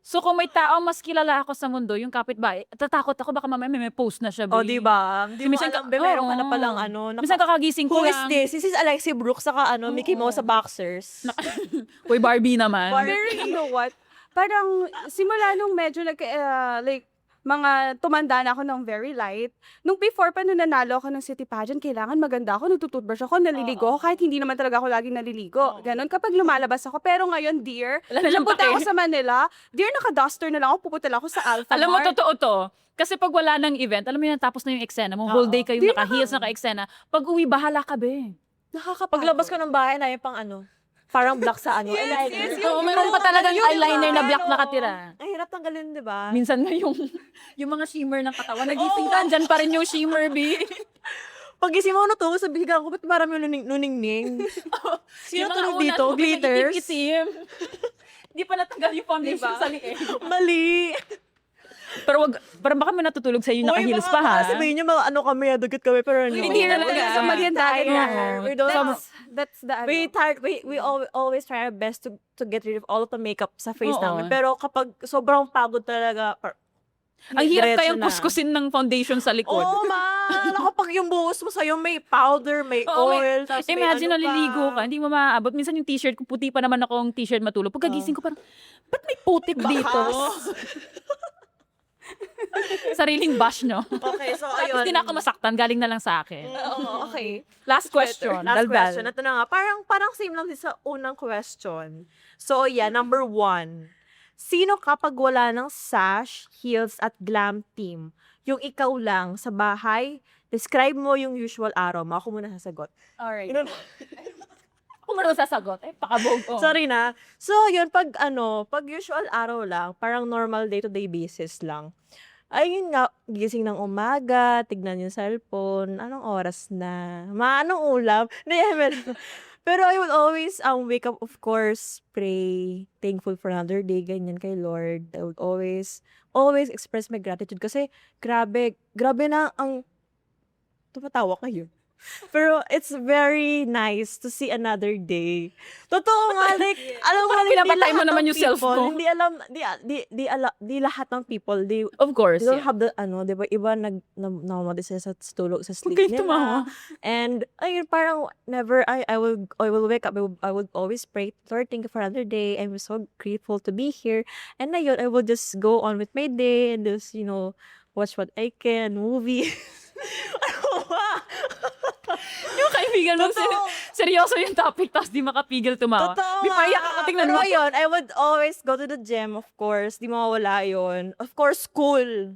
So kung may tao mas kilala ako sa mundo, yung kapitbahay, tatakot ako baka mamaya may post na siya. O, diba? Di mo Minsan alam, ka- meron ka na oo. palang Minsan kakagising ko Who is lang. this? This is Alexi Brooks, saka Mickey Mouse sa boxers. Uy, Barbie naman. Pero you know what? Parang simula nung medyo like mga tumanda na ako ng very light. Nung before pa nung nanalo ako ng city pageant, kailangan maganda ako, nagtututbrush ako, naliligo ako, kahit hindi naman talaga ako laging naliligo. Ganon kapag lumalabas ako. Pero ngayon, dear, Wala na siyang napunta ako pake. sa Manila, dear, naka-duster na lang ako, pupunta lang ako sa Alpha Alam mo, Mart. totoo to. Kasi pag wala ng event, alam mo yun, tapos na yung eksena mo, whole day kayong naka-heels, naka-eksena. Pag uwi, bahala ka, be. Nakakapagod. Paglabas ko ng bahay, na yung pang parang black sa eyeliner. yes, Oo, meron pa talagang Yun, eyeliner na black oo. nakatira. Ang hirap tanggalin, di ba? Minsan nga yung mga shimmer ng katawan, nagising ka, dyan pa rin yung shimmer, be. Pagising mo, to, sabihin ko, ba't marami yung nuningning? Sino Yung mga tulog una, dito? may Glitters? itim-itim. Hindi pa natanggal yung foundation sa liig. Mali. Pero parang baka may natutulog sa yung naka-heels pa, ha? Sabihin niyo, mga kami, dugot kami, pero no. Hindi talaga. Sa mali ang dahil. Oo. We don't, That's the ano. we always try our best to get rid of all of the makeup sa face Oo. namin. Pero kapag sobrang pagod talaga, Ang hirap diretso kayang na. kuskusin ng foundation sa likod. Oo, man. Kapag yung buhos mo sa'yo, may powder, may Oo, oil, tapos may Imagine, ano naliligo ka, hindi mo maaabot. Minsan yung t-shirt ko, puti pa naman akong t-shirt matulog. Pagkagising ko parang, ba't may putik dito? Sariling bash, no? Okay, so Tapos ayun. di na ako masaktan, galing na lang sa akin. Oo, okay. Last question. Last Dalbal. question. Ito na nga. Parang same lang din sa unang question. So, yeah, number 1. Sino kapag wala ng sash, heels, at glam team? Yung ikaw lang sa bahay, describe mo yung usual araw mo. Ako muna sasagot. Alright. Kung ano sasagot, pakabog. Oh. Sorry na. So, yun, pag usual araw lang, parang normal day-to-day basis lang. Ayun nga, gising ng umaga, tignan yung cellphone, anong oras na, anong ulam. Pero I would always wake up, of course, pray, thankful for another day, ganyan kay Lord. I would always express my gratitude kasi grabe na ang, tumatawa kayo. Pero it's very nice to see another day. Totoo nga, like, alam mo, Parang hindi pinapatay mo lahat naman ng yung self people, mo. Hindi alam, di lahat ng people, Of course, they don't yeah. have the, di ba, iba namamatay sila sa tulog, sa sleep Huwag kayong nila. tumawa. And, ayun, parang, never, I will wake up, I would always pray, Lord, thank you for another day, I'm so grateful to be here. And ayun, I will just go on with my day, and just, watch what I can, movie. Ano ba? Yung kaibigan mo, Totoo. seryoso yung topic, tapos di makapigil tumawa. Totoo Di nga. pa iyak ako, tingnan Pero mo. ayun, I would always go to the gym, of course. Di mawawala yun. Of course, school.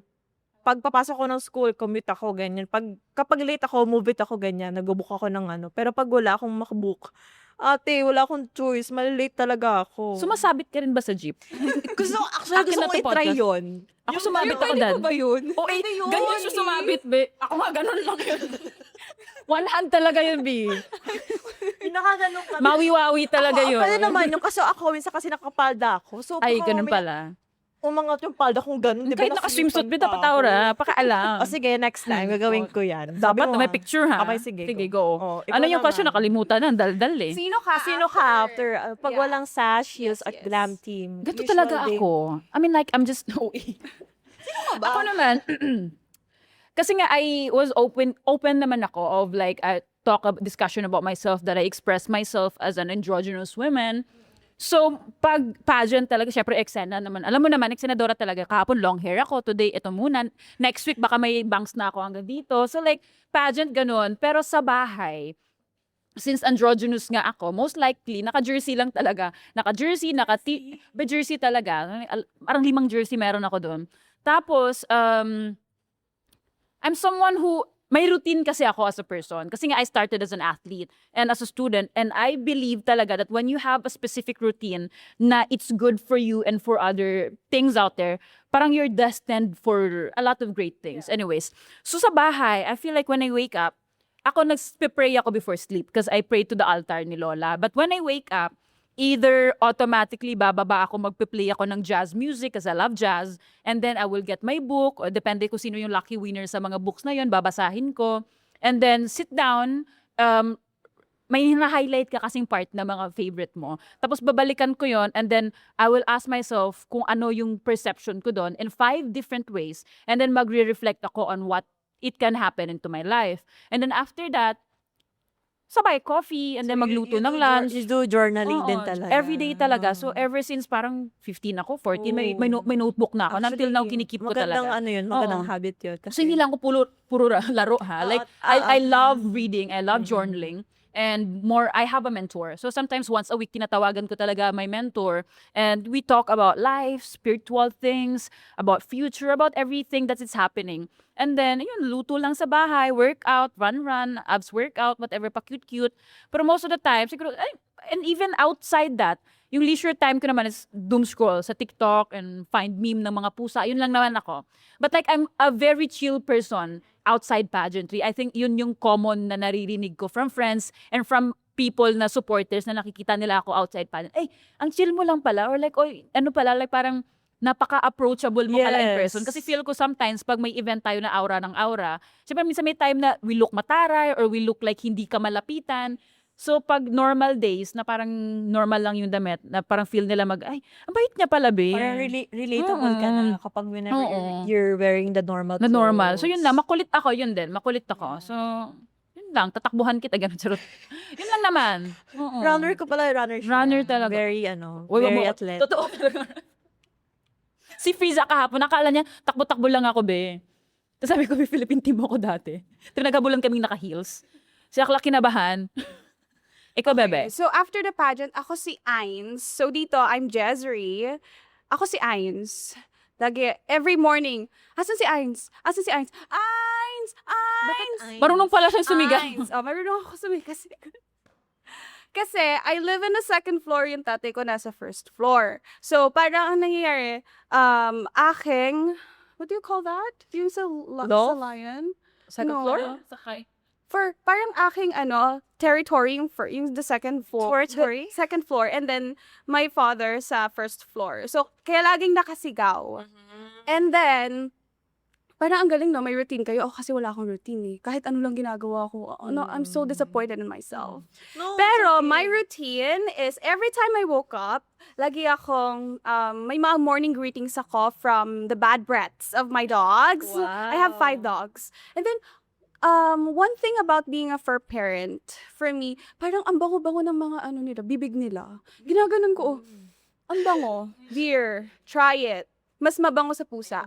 Pag papasok ko ng school, commute ako, ganyan. Kapag late ako, move it ako, ganyan. Nag-book ako ng ano. Pero pag wala akong makabook, ate, wala akong choice. Malilate talaga ako. Sumasabit ka rin ba sa jeep? Actually, Akin gusto na ko to i-try podcast. yun. Ako sumabit ako, Pwede dad. ko ba yun? Oo, ganyan siya sumabit, be. Ako nga, ganun lang yun. One hand talaga yun, be. Pinakaganon kami. Mawi-wawi talaga yun. Pwede naman yung kaso ako, minsan kasi nakapalda ako. So, Ay, baka ganun mamaya pala. umangat yung palda kung ganun. Di ba, Kahit naka-swimsuit, be, nasilipan dapat pa ako. taura. Pakaalam. O sige, next time, gagawin ko yan. Sabi Dapat mo, na may picture, ha? Okay, sige, Sige, go. go. Oh, ikaw Ano yung naman. question? Nakalimutan na, dal-dal eh. Sino ka? Sino ka after? Pag Yeah. walang sash, heels Yes, at yes. glam team. Ganito Usual talaga day. ako. I mean, like, I'm just, no way. Ako naman, kasi nga, I was open naman ako of like, discussion about myself that I express myself as an androgynous woman. So, pag pageant talaga, syempre, eksena naman. Alam mo naman, eksenadora talaga. Kahapon, long hair ako. Today, ito muna. Next week, baka may bangs na ako hanggang dito. So, like, pageant, ganun. Pero sa bahay, since androgynous nga ako, most likely, naka-jersey lang talaga. Naka-jersey, jersey talaga. Parang 5 jersey meron ako doon. Tapos, I'm someone who, may routine kasi ako as a person. Kasi nga I started as an athlete and as a student. And I believe talaga that when you have a specific routine na it's good for you and for other things out there, parang you're destined for a lot of great things. Anyways, so sa bahay, I feel like when I wake up, ako nag-pray ako before sleep because I pray to the altar ni Lola. But when I wake up, either automatically bababa ako, magpe-play ako ng jazz music because I love jazz. And then I will get my book, o depende kung sino yung lucky winner sa mga books na yun, babasahin ko. And then sit down, may hina-highlight ka kasing part na mga favorite mo. Tapos babalikan ko yon and then I will ask myself kung ano yung perception ko doon in 5 different ways. And then magre-reflect ako on what it can happen into my life. And then after that, sabay coffee and then magluto ng lunch. You do journaling Oo, din talaga. every day talaga. So ever since parang 15 ako, 14, may notebook na ako. Until now, kinikip ko magandang talaga. ano yun, magandang Oo. habit yun. So hindi lang ko puro laro ha. Like I love reading, I love journaling. And more, I have a mentor. So sometimes once a week, tinatawagan ko talaga my mentor. And we talk about life, spiritual things, about future, about everything that is happening. And then, yun, luto lang sa bahay, workout, run, abs workout, whatever, pa cute-cute. Pero most of the time, siguro, and even outside that, yung leisure time ko naman is doom scroll sa TikTok and find meme ng mga pusa. Yun lang naman ako. But like, I'm a very chill person outside pageantry. I think yun yung common na naririnig ko from friends and from people na supporters na nakikita nila ako outside pageantry. Ay, ang chill mo lang pala. Or like, oy, ano pala, like parang napaka-approachable mo pala in Yes. person. Kasi feel ko sometimes, pag may event tayo na aura ng aura, siyempre minsan may time na we look mataray or we look like hindi ka malapitan. So, pag normal days, na parang normal lang yung damit, na parang feel nila ay, ang bait niya pala, be. Parang relatable ka na kapag whenever Oo. you're wearing the normal Na normal. clothes. So, yun lang. Makulit ako, yun din. Makulit ako. So, yun lang. Tatakbuhan kita. Ganun, charot. Yun lang naman. Oo. Runner ko pala, runner siya. Runner talaga. Very, Uy, very mo- athletic. Totoo talaga. Si Frieza kahapon, nakala niya, takbo-takbo lang ako, be. Tapos sabi ko, may Philippine team ako dati. Tinagabulan kaming naka-heels. Si Akla kinabahan. Ikaw, bebe. So after the pageant, ako si Ains. So dito, I'm Jezri. Ako si Ains. Lagi, every morning, asan si Ains? Asan si Ains? Ains! Ains! Marunong pala siyang sumigaw. Ains! Oh, marunong ako sumigaw. Kasi I live in the second floor, yung tatay ko nasa first floor. So parang ang nangyayari, aking, what do you call that? Yung sa Loft? lion? Second No. floor? Sakay. For parang aking territory yung the second floor. Territory? The second floor and then my father sa first floor. So kaya laging nakasigaw. And then parang ang galing, no? May routine kayo. Ako kasi wala akong routine eh. Kahit ano lang ginagawa ko. No, I'm so disappointed in myself. No, Pero it's okay. my routine is every time I woke up, lagi akong, may mga morning greetings ako from the bad breaths of my dogs. I have 5 dogs. And then, one thing about being a fur parent, for me, parang ang bango-bango ng mga ano nila, bibig nila. Ginaganon ko, ang bango. Dear, try it. Mas mabango sa pusa.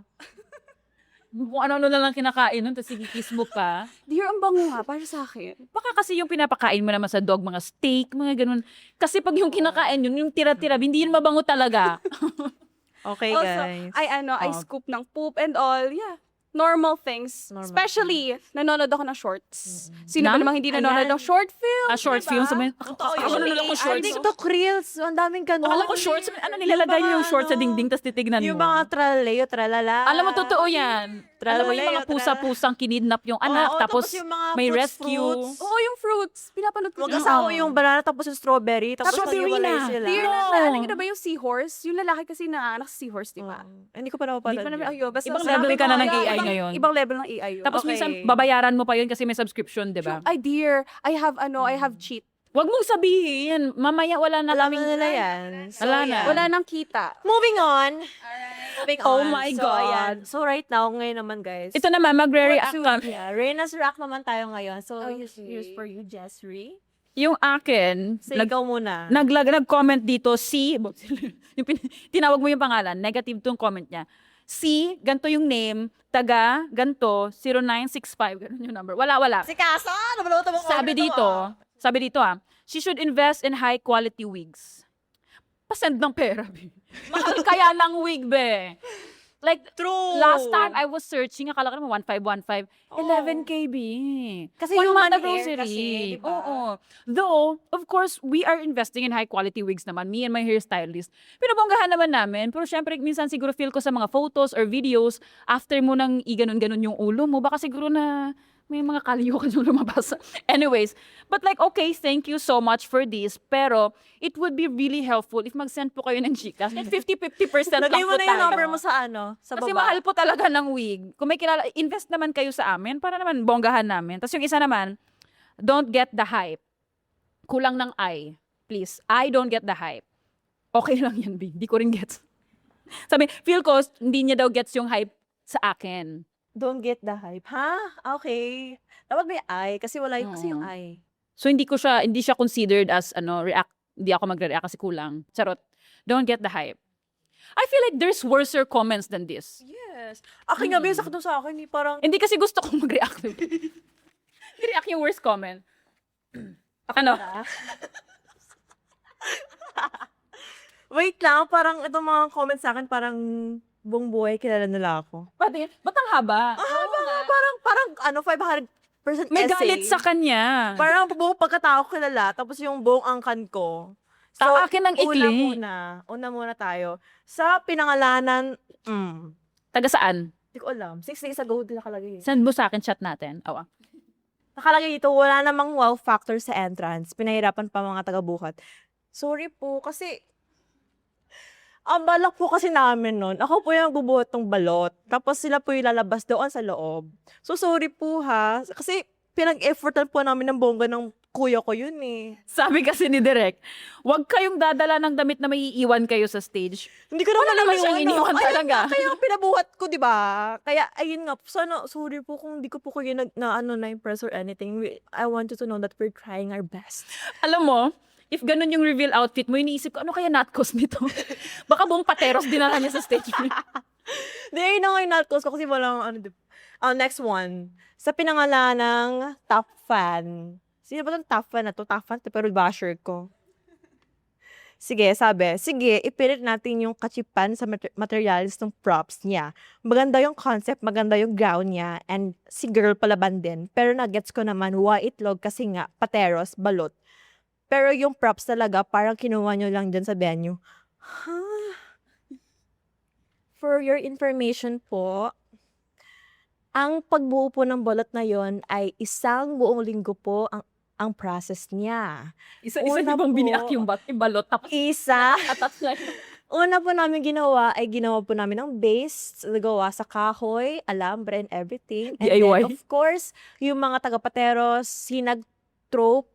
Kung ano-ano na lang kinakain nun, tapos kiss mo pa. Dear, ang bango nga, para sa akin. Baka kasi yung pinapakain mo naman sa dog, mga steak, mga ganun. Kasi pag yung kinakain yun, yung tira-tira, hindi yun mabango talaga. Okay, Also, guys. I scoop ng poop and all. Yeah. Normal things. Normal Especially, nanonood ako ng shorts. Sino ba Ng? namang hindi nanonood Ayan. ng short film? Short diba? film. Sabi, Totoo ako yun. nanonood ako shorts. TikTok Reels. Ang daming ganun. Akala ko shorts. Ano, nilalagay niyo yung shorts sa dingding, tapos titignan Yung mo. mga tralaleo, tralala. Alam mo, totoo yan. Alam mo yung mga pusa-pusang kinidnap yung anak, Oo, tapos yung mga may fruits, rescue. fruits. Oo, yung fruits. Pinapanood ko. Mag-asawa yung banana tapos yung strawberry. Tapos Strawberry maghiwalay na. sila. Dear, No. naalala niyo na ba yung seahorse? Yung lalaki kasi nanganak sa seahorse, di ba? Hindi ko pa napapanood. Hindi pa namin, yun. ayo, basta Ibang sabi level ko, ka na ng yeah, AI ngayon. Ibang level ng AI yun. Tapos Okay. minsan, babayaran mo pa yun kasi may subscription, di ba? Ay, dear, I have cheat. Huwag mong sabihin. Mamaya wala na Alam kaming... na nila yan. Wala na. Wala nang kita. Moving on. Moving Oh on. my So, God. ayan. So right now, ngayon naman guys. Ito naman, magre-react kami. Yeah, Reina's React naman tayo ngayon. So Okay. here's for you, Jessry. Yung akin, So ikaw muna. nag-comment dito, si, yung tinawag mo yung pangalan, negative tong comment niya. Si, ganto yung name, taga, ganto, 0965, ganun yung number. Wala. Si Kasa, nabaluto mo Sabi dito she should invest in high quality wigs. Pasend ng pera, be. Mahal kaya ng wig, be. Like, True. last time I was searching, akala ko naman 1515, 11K, B. Kasi One human month na hair grocery. kasi, di ba? Oo. Though, of course, we are investing in high quality wigs naman, me and my hairstylist. Pinabonggahan naman namin, pero syempre, minsan siguro feel ko sa mga photos or videos, after mo nang iganon-ganon yung ulo mo, baka siguro na may mga kalyo ka yung lumabas. Anyways, but like, okay, thank you so much for this, pero it would be really helpful if mag-send po kayo ng Gcash. 50-50% lang Lagay po mo na yung tayo. number mo sa sa Kasi baba. mahal po talaga ng wig. Kung may kilala, invest naman kayo sa amin para naman bonggahan namin. Tapos yung isa naman, don't get the hype. Kulang ng I. Please, I don't get the hype. Okay lang yan, B. Hindi ko rin gets. Sabi, feel ko, hindi niya daw gets yung hype sa akin. Don't get the hype. Ha? Okay. Dapat may I kasi wala yung kasi yung Oo. I. So hindi siya considered as react. Hindi ako magre-react kasi kulang. Charot. Don't get the hype. I feel like there's worser comments than this. Yes. Akin nga, sakit doon sa akin. Parang, Hindi kasi gusto kong mag-react. I-react yung worst comment. Ano? wait lang, parang itong mga comments sa akin, parang buong buhay kilala nila ako. Ba't ang haba? Parang 500% May essay. galit sa kanya. Parang buong pagkatao ko kilala, tapos yung buong angkan ko. Akin ang ikli. Una muna tayo. Sa pinangalanan, Taga saan? hindi ko alam. 6 days ago din nakalagay. Send mo sa akin chat natin. Awa. Nakalagay dito, wala namang wow factor sa entrance. Pinahirapan pa mga taga-bukat. Sorry po, kasi ang balak po kasi namin nun, ako po yung bubuhat ng balot. Tapos sila po yung lalabas doon sa loob. So sorry po ha. Kasi pinag-effortan po namin ng bongga ng kuya ko yun eh. Sabi kasi ni Direk, huwag kayong dadala ng damit na may iiwan kayo sa stage. Hindi ko naman naman alam siyang iniwan Ayun talaga. nga, kaya ang pinabuhat ko, di ba? Kaya, ayun nga, sana, sorry po kung hindi ko po kayo na-impress or anything. I want you to know that we're trying our best. Alam mo, if ganun yung reveal outfit mo, iniisip ko, ano kaya not cause nito? Baka buong pateros dinala niya sa stage. Di, ayun na nga yung not-cause ko kasi walang, next one. Sa pinangalan ng top fan. Sino ba itong top fan na to? Top fan, pero basher ko. Sige, ipilit natin yung kachipan sa materials ng props niya. Maganda yung concept, maganda yung gown niya, and si girl palaban din. Pero nagets ko naman, why itlog kasi nga, pateros, balot. Pero yung props talaga, parang kinuha nyo lang dyan sa venue. Huh? For your information po, ang pagbuo po ng balot na yon ay isang buong linggo po ang process niya. Isa-isa Una niyo bang po. biniak yung balot? Tapos Isa, atat niya. Una po namin ginawa ay ginawa po namin ng base, nagawa sa kahoy, alambre, and everything. And DIY? then, of course, yung mga taga-pateros, sinag-trope,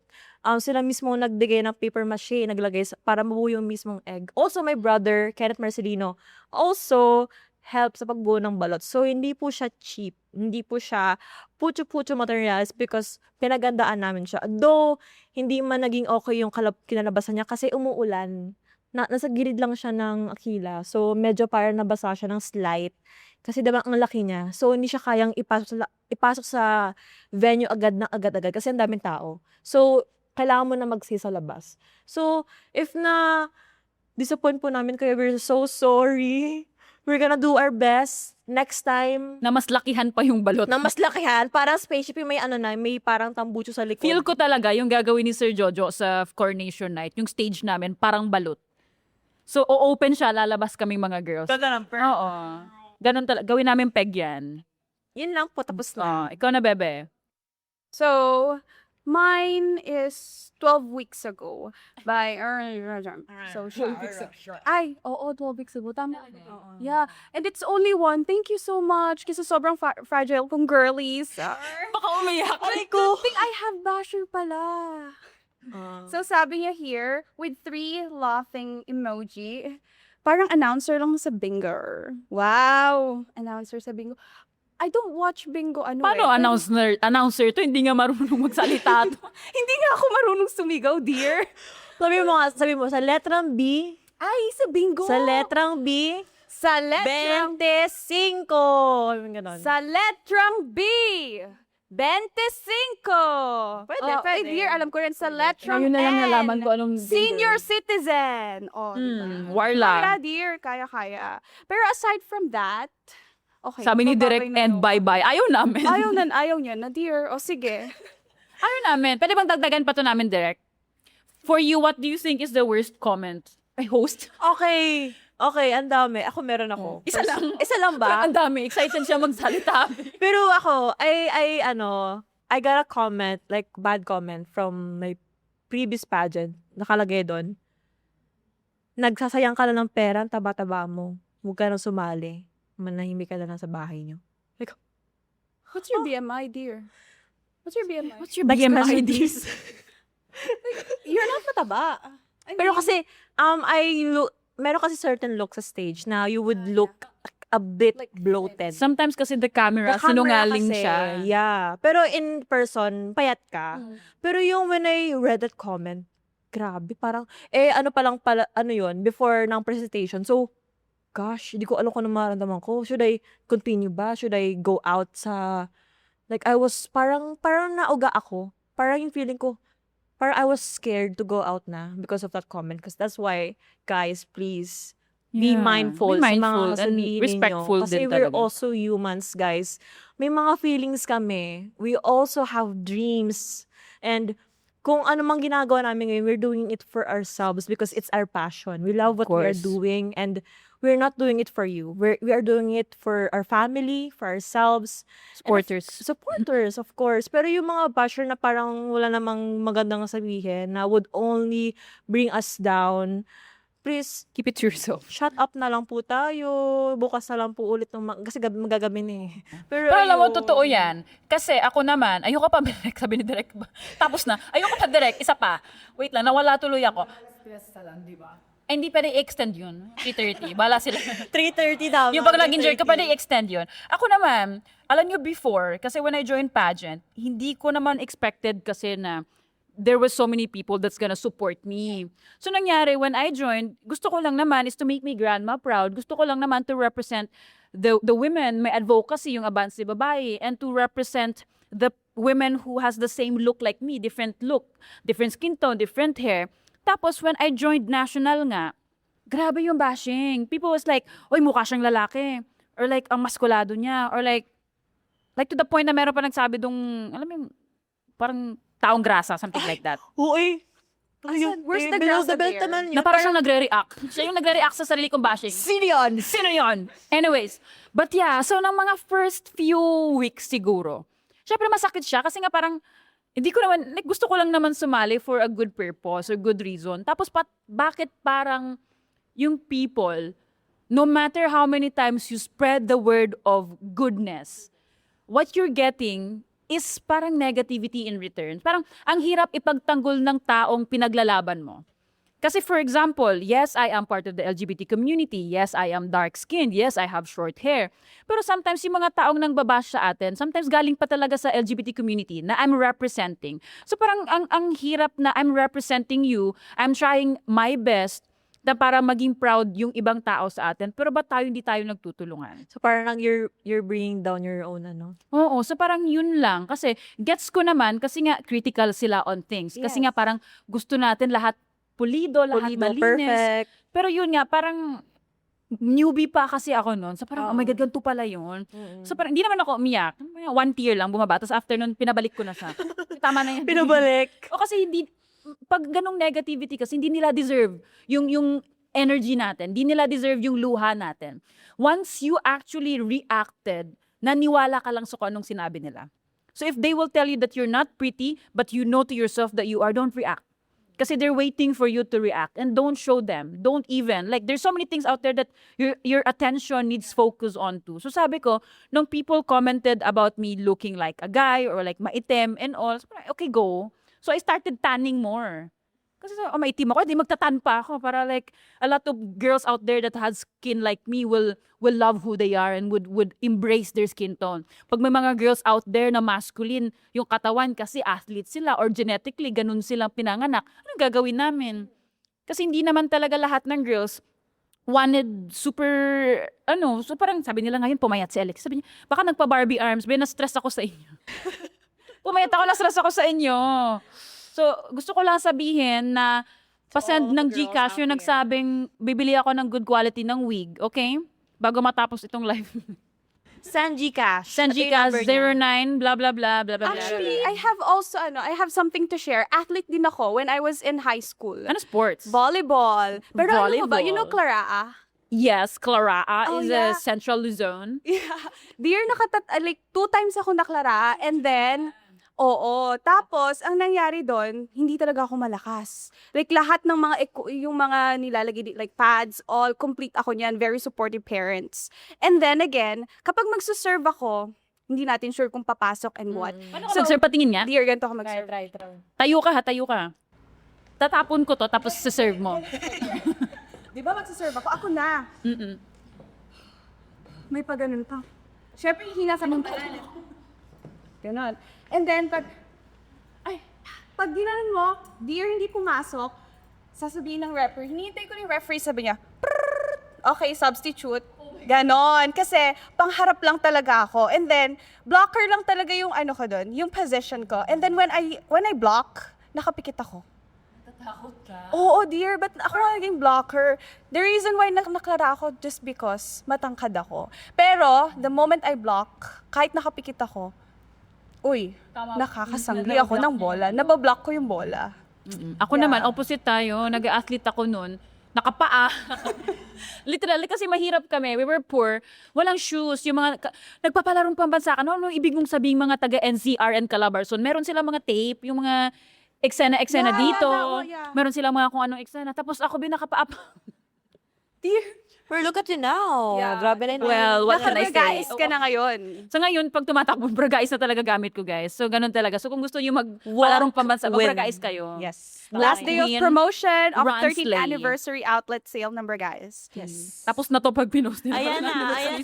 sila mismo nagbigay ng paper mache, naglagay para mabuo yung mismong egg. Also, my brother, Kenneth Marcelino, also help sa pagbuo ng balot. So, hindi po siya cheap. Hindi po siya pucho-pucho materials because pinagandaan namin siya. Though, hindi man naging okay yung kinalabasan niya kasi umuulan. Nasa gilid lang siya ng Aquila. So, medyo parang nabasa siya ng slight. Kasi diba ang laki niya. So, hindi siya kayang ipasok sa venue agad-agad kasi ang daming tao. So, kailangan mo na sa labas. So, if na disappoint po namin kayo, we're so sorry. We're gonna do our best next time Na mas lakihan pa yung balot. na mas lakihan. Parang spaceship yung may parang tambucho sa likod. Feel ko talaga yung gagawin ni Sir Jojo sa Coronation Night, yung stage namin, parang balot. So, o-open siya, lalabas kaming mga girls. Oo. Ganun talaga. Gawin namin peg yan. Yun lang po, tapos na. Ikaw na, Bebe. So, mine is 12 weeks ago by so ay, oo, 12 weeks ago. Tama. Yeah, and it's only one. Thank you so much. Kasi sobrang fragile kong girlies. Baka umiyak. I don't think I have basher pala. So sabi niya here, with 3 laughing emoji, parang announcer lang sa bingo. Wow! Announcer sa bingo. I don't watch bingo Paano announcer to? Hindi nga marunong magsalita to. Hindi nga ako marunong sumigaw, dear. Sabi mo, sa letrang B, Ay, sa bingo. sa letrang B, Sa letrang 25. Ganon. Sa letrang B. 25. Pwede, Ay, pwede. dear, alam ko rin sa letrang Ngayon na lang N. nalaman ko anong Senior citizen. Oh, Warla. Kaya, dear. Kaya. Pero aside from that, okay. Sabi ni Direk, bababay na and yun. bye-bye. Ayaw namin. Ayaw niya na, dear. O, sige. Ayaw namin. Pwede bang dagdagan pa to namin, Direk? For you, what do you think is the worst comment? Ay, host? Okay, ang dami. Ako meron ako. Isa lang. Isa lang ba? Ang dami. Excited siya magsalita. Pero ako, I got a comment, like bad comment from my previous pageant. Nakalagay doon. Nagsasayang ka lang ng pera, ang taba-taba mo. Huwag ka nang sumali. Manahimik ka lang sa bahay niyo. Like, What's your BMI, dear? What's your BMI? What's your BMI? BMIDs? You're not mataba. pero kasi, meron kasi certain look sa stage na you would look a bit Like, bloated. Sometimes kasi the camera, sinungaling kasi, siya. Yeah. Pero in person, payat ka. Pero yung when I read that comment, grabe, parang, yun, before ng presentation. So, gosh, hindi ko alam kung ano maramdaman ko. Should I continue ba? Should I go out sa, like, I was, parang nauga ako. Parang yung feeling ko, parang I was scared to go out na because of that comment. Because that's why, guys, please, be Yeah. mindful, Be mindful sa mga and sasabihin respectful ninyo. Kasi din we're talaga. also humans, guys. May mga feelings kami. We also have dreams. And kung ano mang ginagawa namin ngayon, we're doing it for ourselves because it's our passion. We love what we are course. doing and we're not doing it for you. We are doing it for our family, for ourselves. Supporters. Supporters, of course. Pero yung mga basher na parang wala namang magandang sabihin na would only bring us down, please, Keep it to yourself. shut up na lang po tayo. Bukas na lang po ulit kasi magagabi na eh. Pero Pero alam mo, ayun. totoo yan. Kasi ako naman, ayoko pa, Direk, sabi ni Direk. Tapos na, ayoko pa, Direk, isa pa. Wait lang, nawala tuloy ako. Ay, hindi pwede i-extend yun. 3:30. Bala sila. 3:30 daw. Yung pag nag-injured ka, pwede i-extend yun. Ako naman, alam nyo before, kasi when I joined pageant, hindi ko naman expected kasi na there was so many people that's gonna support me. So nangyari, when I joined, gusto ko lang naman is to make me grandma proud. Gusto ko lang naman to represent the women, may advocacy, yung Abans de Babae, and to represent the women who has the same look like me, different look, different skin tone, different hair. Tapos when I joined national nga, grabe yung bashing. People was like, oy, mukha siyang lalaki. Or like, ang maskulado niya. Or like to the point na meron pa nagsabi dong, alam mo yung, parang taong grasa, something like that. Uy. Asan? Where's the below grasa the belt there? naman yun. Na parang siyang nagre-react. Siya yung nagre-react sa sarili kong bashing. Sino yun? Sino yon? Anyways, but yeah, so ng mga first few weeks siguro, syempre masakit siya kasi nga parang, hindi ko naman, like, gusto ko lang naman sumali for a good purpose or good reason. Tapos bakit parang yung people, no matter how many times you spread the word of goodness, what you're getting is parang negativity in return. Parang ang hirap ipagtanggol ng taong pinaglalaban mo. Kasi for example, yes, I am part of the LGBT community. Yes, I am dark-skinned. Yes, I have short hair. Pero sometimes yung mga taong nang babash sa atin, sometimes galing pa talaga sa LGBT community na I'm representing. So parang ang hirap na I'm representing you, I'm trying my best na para maging proud yung ibang tao sa atin. Pero ba't hindi tayo nagtutulungan? So parang you're bringing down your own ano. Oo, so parang yun lang. Kasi gets ko naman, kasi nga critical sila on things. Kasi nga parang gusto natin lahat pulido, lahat malinis. Perfect. Pero yun nga, parang newbie pa kasi ako noon. So parang, oh my God, ganito pala yun. So parang, hindi naman ako umiyak. 1 tear lang bumaba. Tapos after nun, pinabalik ko na siya. Tama na yan. Pinabalik. O kasi hindi, pag ganong negativity kasi, hindi nila deserve yung energy natin. Hindi nila deserve yung luha natin. Once you actually reacted, naniwala ka lang sa kung anong sinabi nila. So if they will tell you that you're not pretty, but you know to yourself that you are, don't react. Kasi they're waiting for you to react, and don't show them. Don't even. Like, there's so many things out there that your attention needs focus on to. So sabi ko, nung people commented about me looking like a guy or like maitim and all, so, okay, go. So I started tanning more. Kasi maitim ako, di magtatan pa ako para like a lot of girls out there that has skin like me will love who they are and would embrace their skin tone. Pag may mga girls out there na masculine, yung katawan kasi athlete sila or genetically ganun silang pinanganak, anong gagawin namin? Kasi hindi naman talaga lahat ng girls wanted super, so parang sabi nila ngayon, pumayat si Alex. Sabi niya, baka nagpa-Barbie arms, na-stress ako sa inyo. Pumayat ako, na-stress ako sa inyo. So, gusto ko lang sabihin na pasend ng GCash yung nagsabing bibili ako ng good quality ng wig, okay? Bago matapos itong live. Send Gcash. Send Ito yung GCash, number niya. 09, blah, blah, blah, blah, blah, blah. Actually, I have also, I have something to share. Athlete din ako when I was in high school. Ano sports? Volleyball. Pero ano mo ba, you know Volleyball. Clara? Yes, Clara Oh, is yeah. a Central Luzon. Yeah. Dear, like 2 times ako naklara, and then, tapos, ang nangyari doon, hindi talaga ako malakas. Like, lahat ng mga, yung mga nilalagay, like pads, all, complete ako niyan, very supportive parents. And then again, kapag magsuserve ako, hindi natin sure kung papasok and what. Paano ka mag-serve? Patingin nga? Dear, ganito ako mag-serve. Tayo ka ha, tayo ka. Tatapon ko to, tapos serve mo. Di ba magsuserve ako? Ako na. May pa ganun pa. Siyempre, hina sa mga ganon. And then, pag ginanon mo, dear, hindi pumasok, sasabihin ng referee, hinihintay ko yung referee, sabi niya, "Prrrr." Okay, substitute. Ganon. Kasi, pangharap lang talaga ako. And then, blocker lang talaga yung ko doon, yung position ko. And then, when I block, nakapikit ako. Natatakot ka? Oo, dear, but ako nga naging blocker. The reason why naklara ako just because matangkad ako. Pero, the moment I block, kahit nakapikit ako, nakakasangli ako ng bola. Nabablock ko yung bola. Ako naman, opposite tayo. Nag-athlete ako noon. Nakapaa. Literally, kasi mahirap kami. We were poor. Walang shoes. Yung mga, nagpapalarong pambansakan. Ano ibig mong sabihin mga taga-NCR and Calabarzon? Meron sila mga tape, yung mga eksena dito. Yeah. Meron sila mga kung anong eksena. Tapos ako binakapaa. Dear, Pero look at you now. Yeah. Grabe na yun. Well, what can I say? nakabagais ka na ngayon. So ngayon, pag tumatakbo, bragais na talaga gamit ko, guys. So ganun talaga. So kung gusto nyo magpalarong pambansa, Win. bragais kayo. Yes. Last day of Win, promotion of run 13th slay. anniversary outlet sale number, guys. Yes. Tapos na to pag pinost nila. Ayan na. Ayan.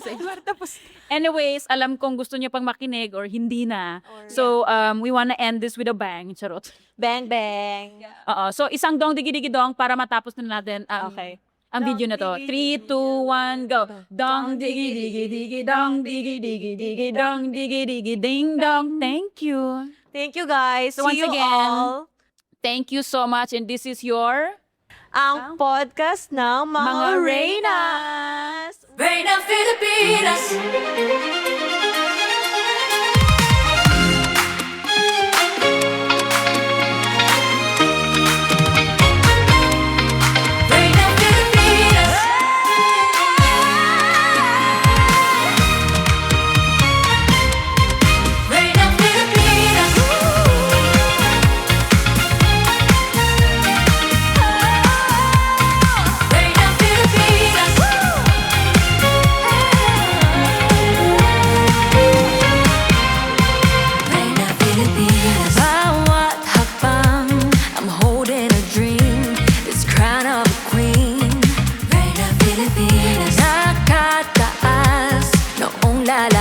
Anyways, alam kong gusto niyo pang makinig or hindi na. So, we wanna end this with a bang. Charot. Bang, bang. Oo. So, isang dong digi-digi dong para matapos na natin Okay. ang video na to. 3, 2, 1, go. Dong digi-digi-digi, dong digi-digi-digi, dong digi-digi, ding dong. Thank you. Thank you, guys. So, See once you again, all. Thank you so much, and this is your Ang podcast ng mga Mga Reynas. Reina Filipinas. Reina Filipinas. Reina Filipinas. Reina Filipinas. Philippines. Nakataas noong lalaki